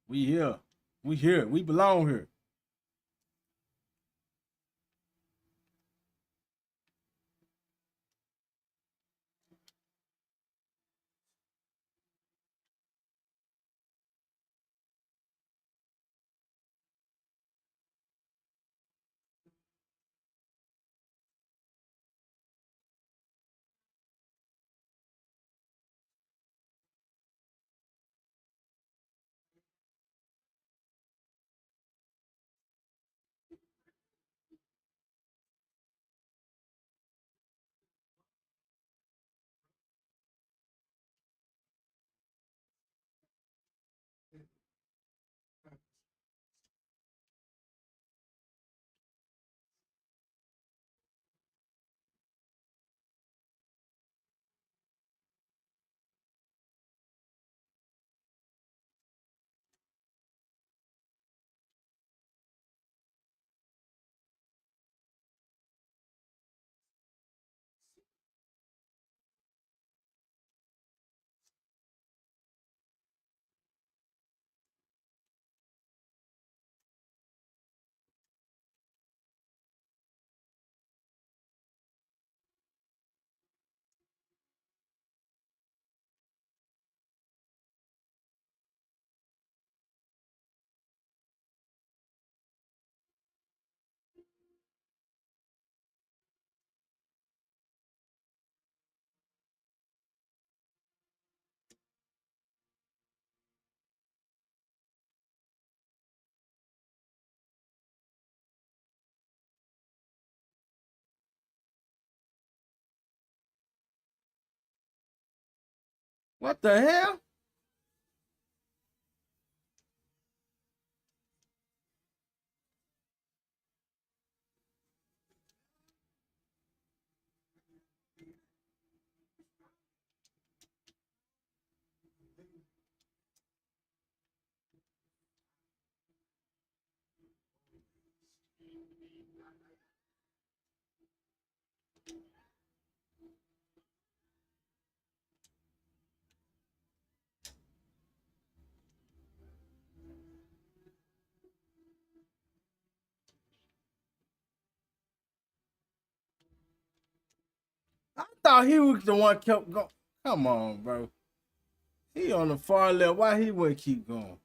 We here. We here. We belong here. What the hell? I thought he was the one kept going. Come on, bro. He on the far left. Why he wouldn't keep going?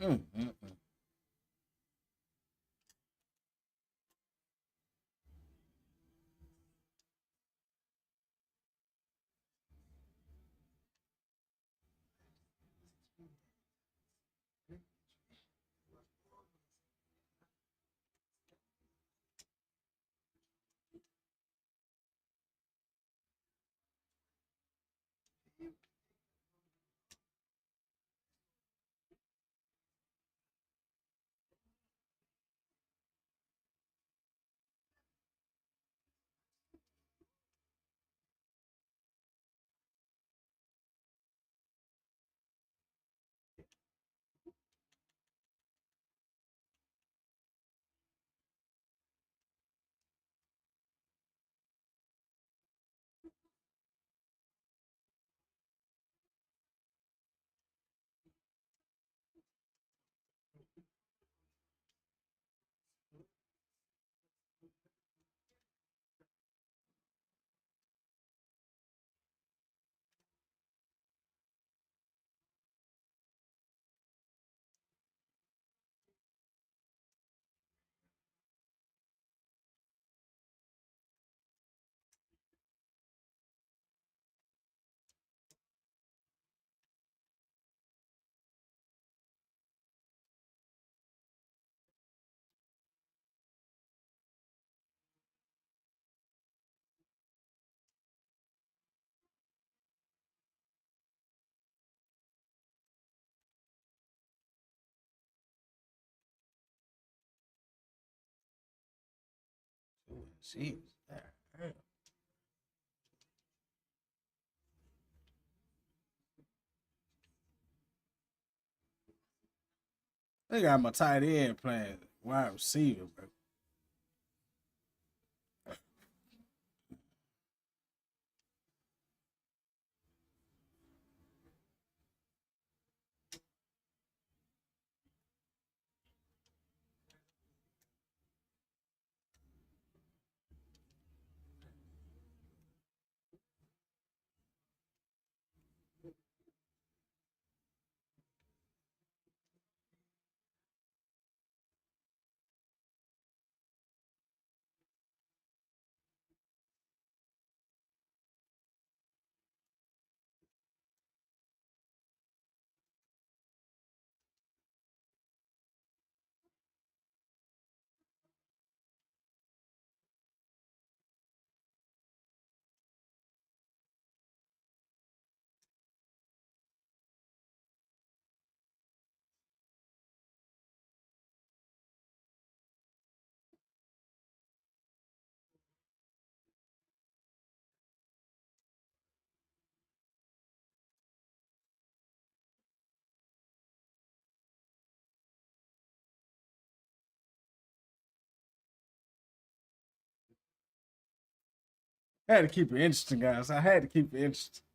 Mm, mm, mm. Jeez. Damn. They got my tight end playing wide receiver, bro. I had to keep it interesting, guys. I had to keep it interesting.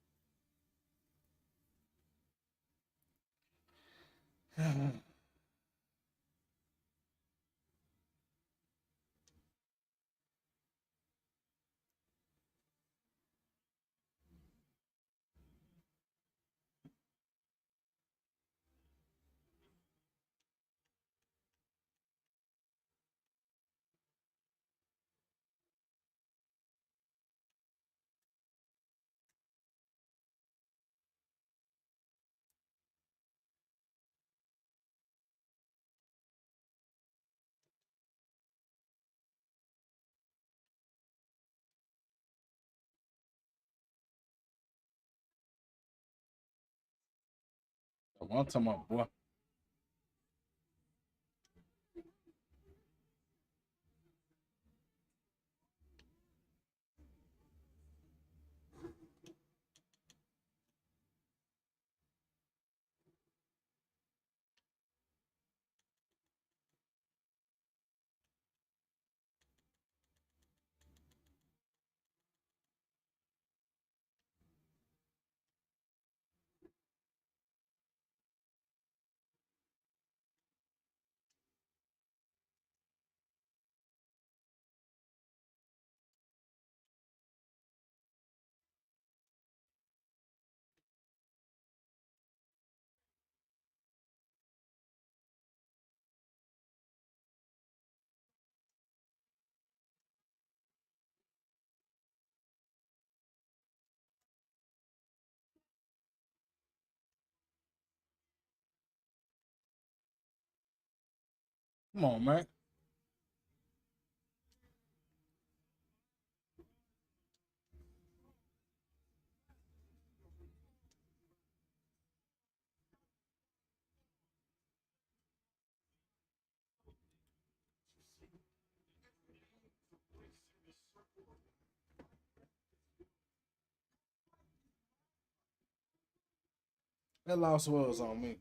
I'm talking about, boy. Come on, man. That loss was on me.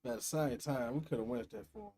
But at the same time, we could have went that for.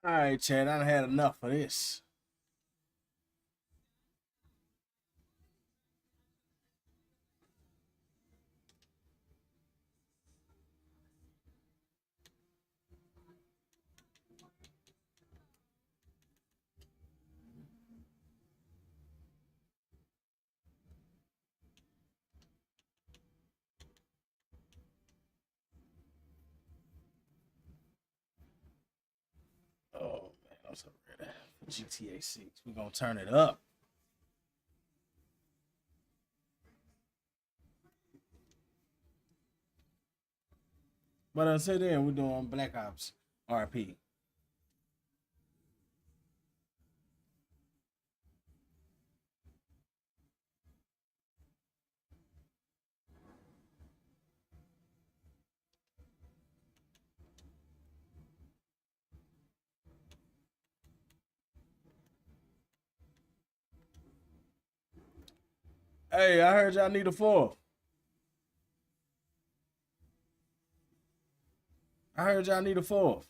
All right, Chad, I done had enough of this. Oh man, I'm so ready for GTA 6. We're gonna turn it up. But until then, we're doing Black Ops RP. Hey, I heard y'all need a fourth. I heard y'all need a fourth.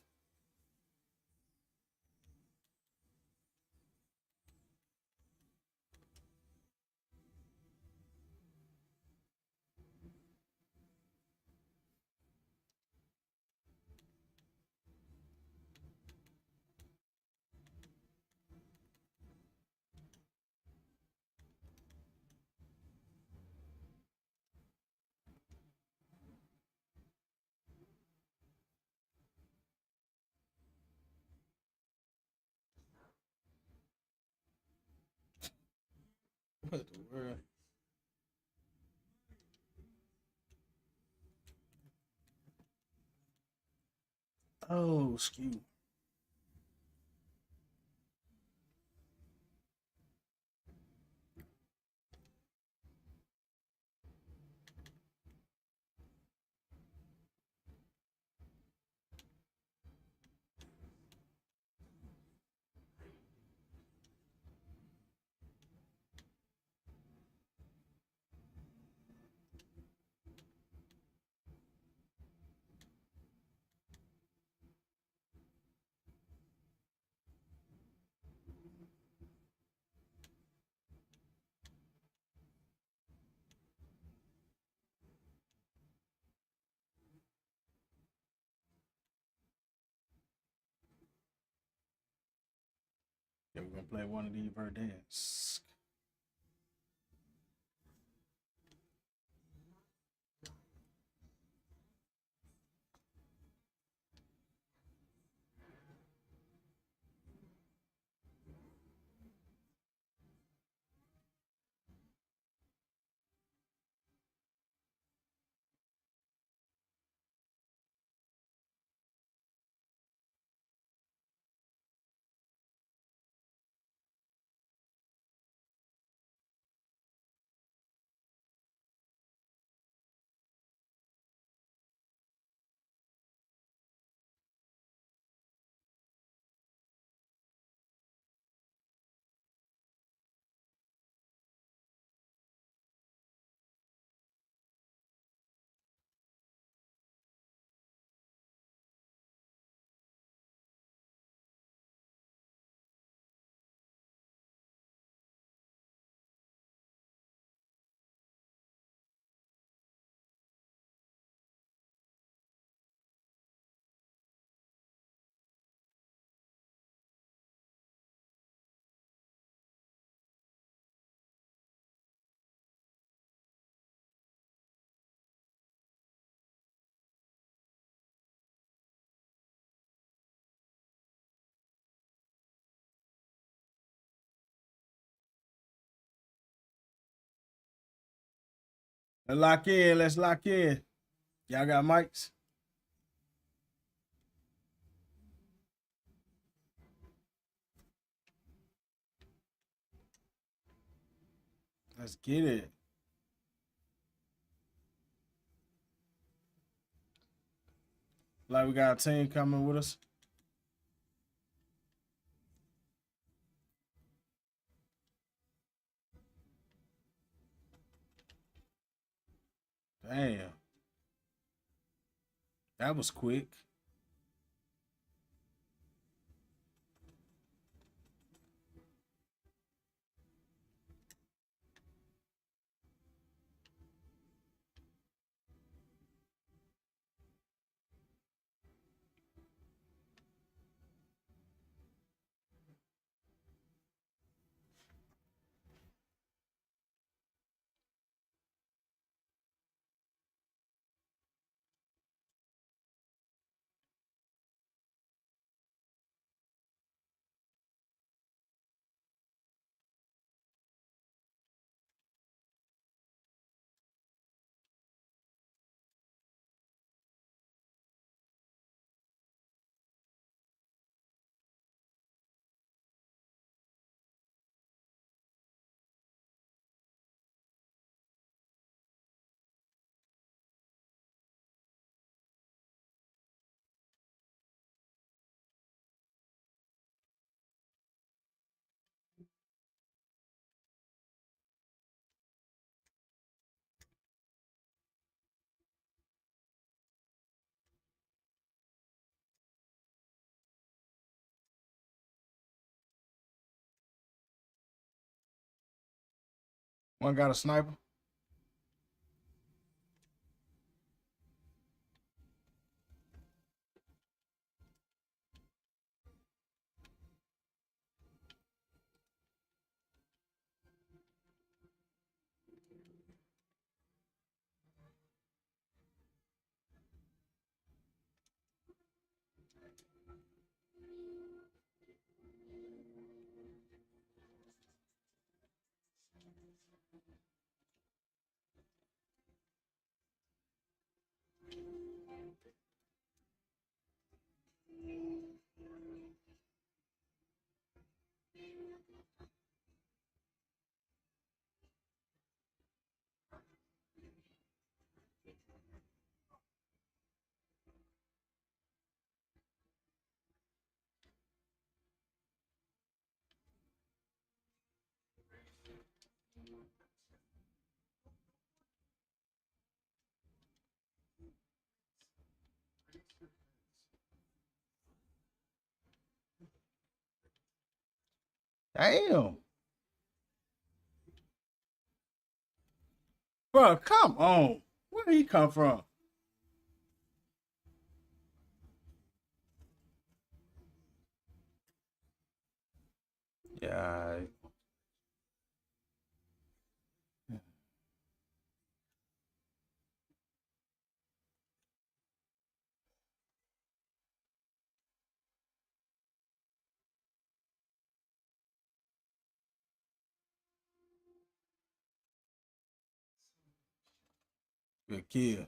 What the world? Oh, excuse me. gonna play one of these Verdans. Let's lock in. Let's lock in. Y'all got mics? Let's get it. Like we got a team coming with us. Damn. That was quick. One got a sniper. Damn. Bro, come on. Where did he come from? Yeah. Good kid.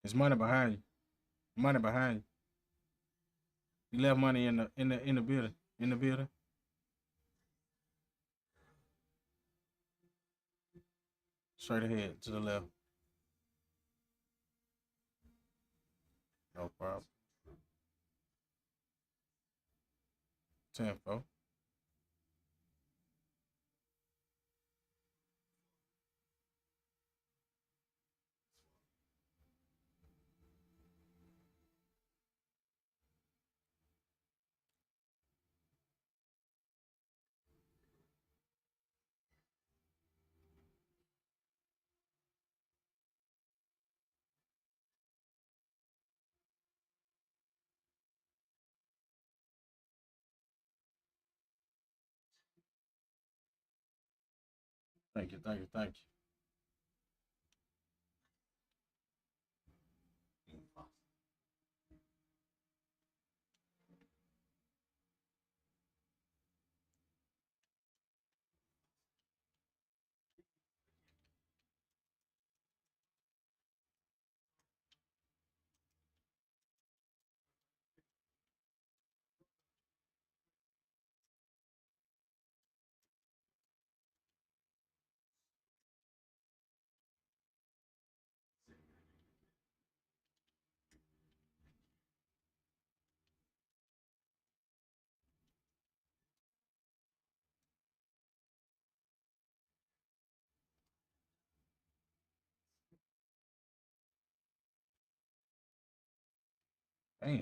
There's money behind you. Money behind you. You left money in the building. In the building. Straight ahead to the left. No problem. 10-4. Thank you. Damn.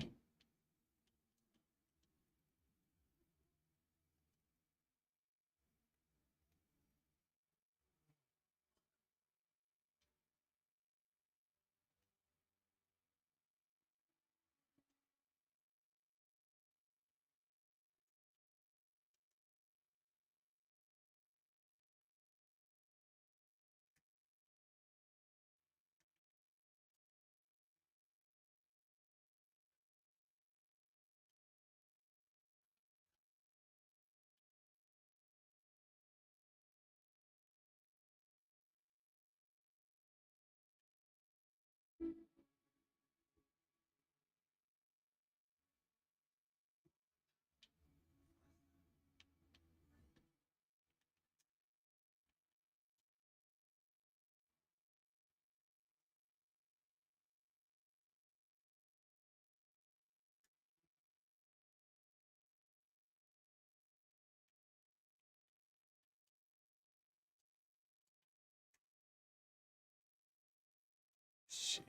Shit.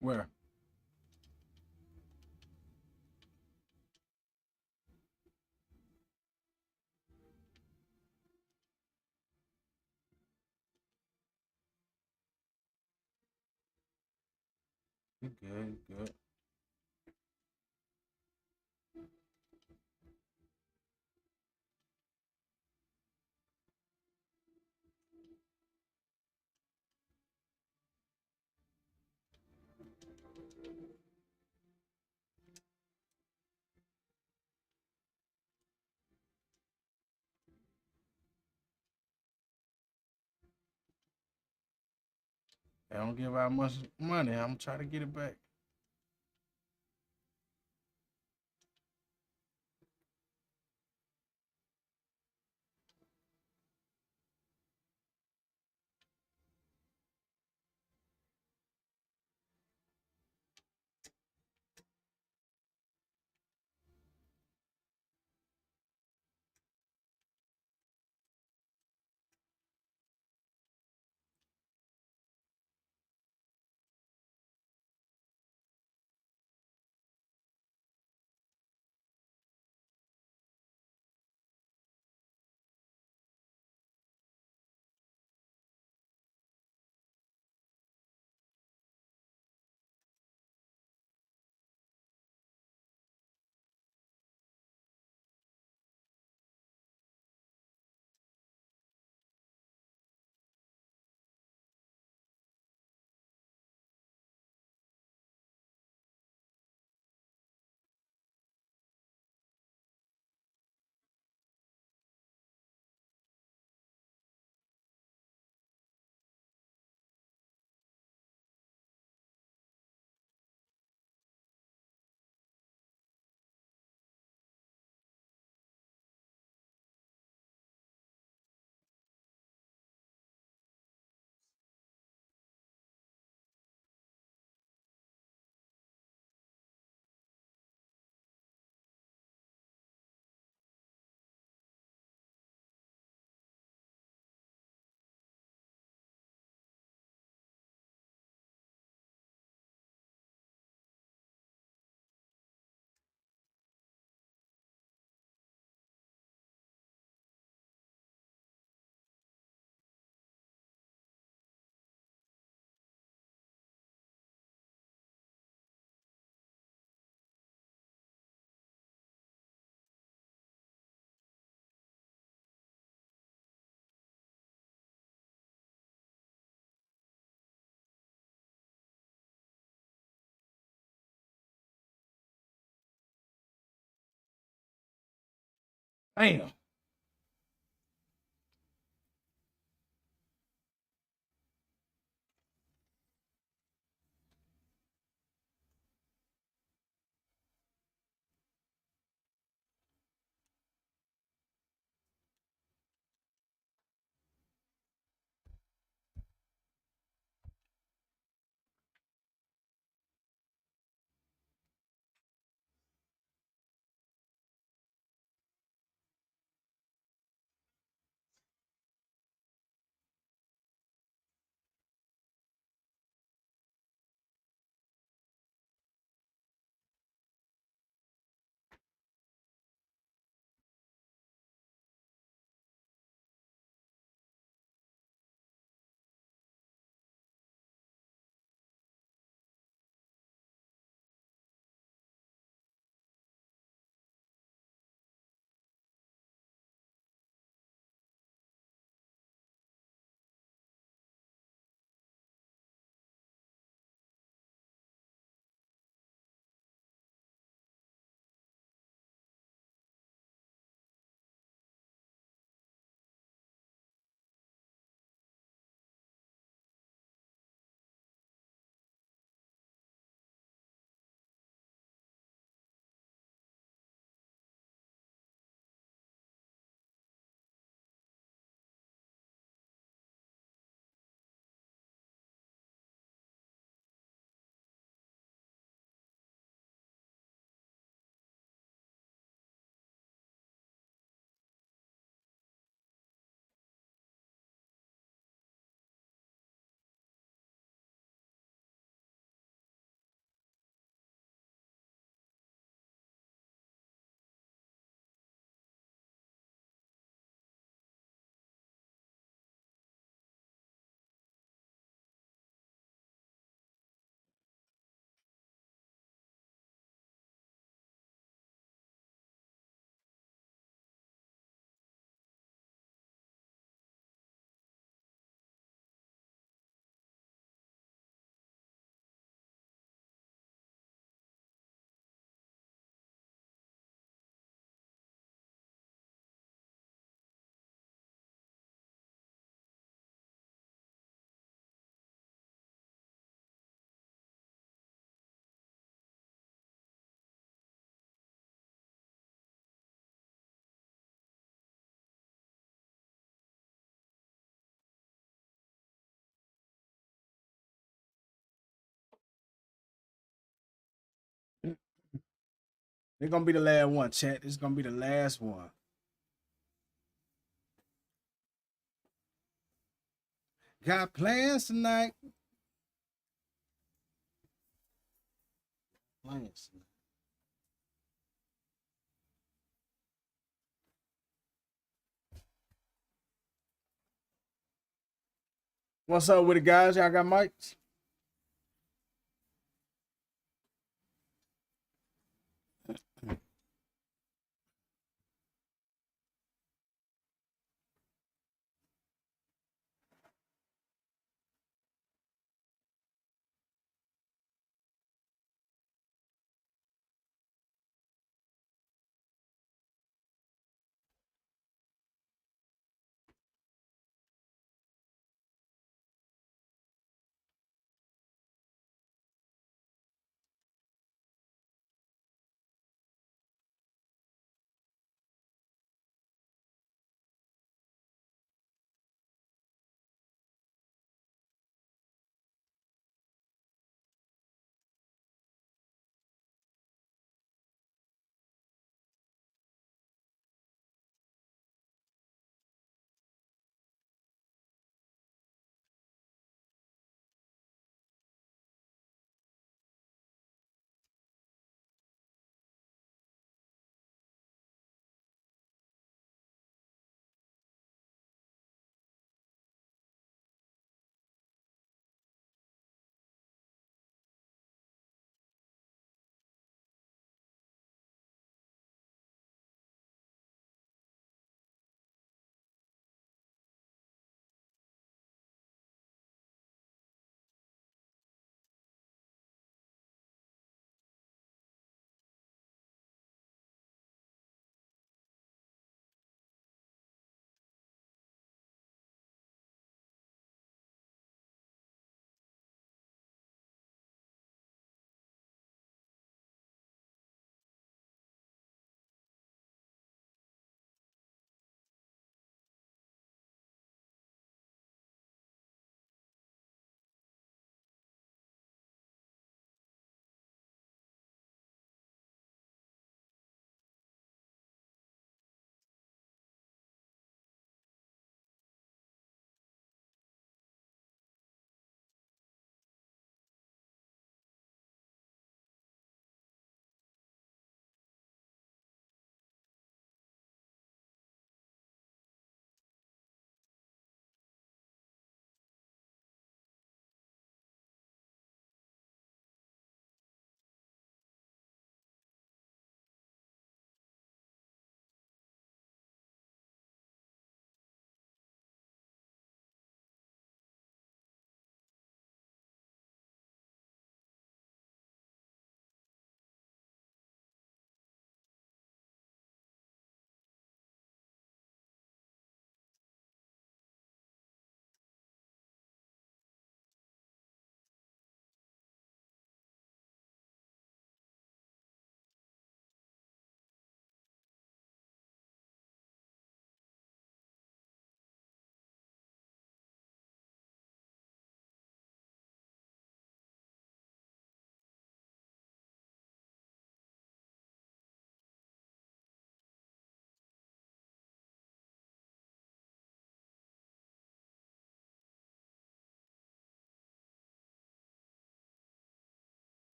Where? You good. They don't give out much money. I'm gonna try to get it back. Damn. It's gonna be the last one, chat. It's gonna be the last one. Got plans tonight. Plans tonight. What's up with it, guys? Y'all got mics?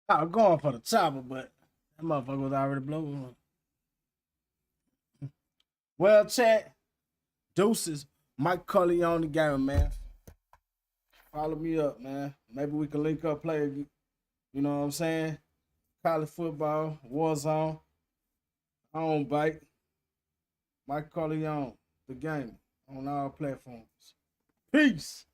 I was going for the chopper, but that motherfucker was already blown. Well, chat, deuces, Mike Corleone the game, man. Follow me up, man. Maybe we can link up, play, you know what I'm saying? College football, Warzone, on bike. Mike Corleone, the game, on all platforms. Peace.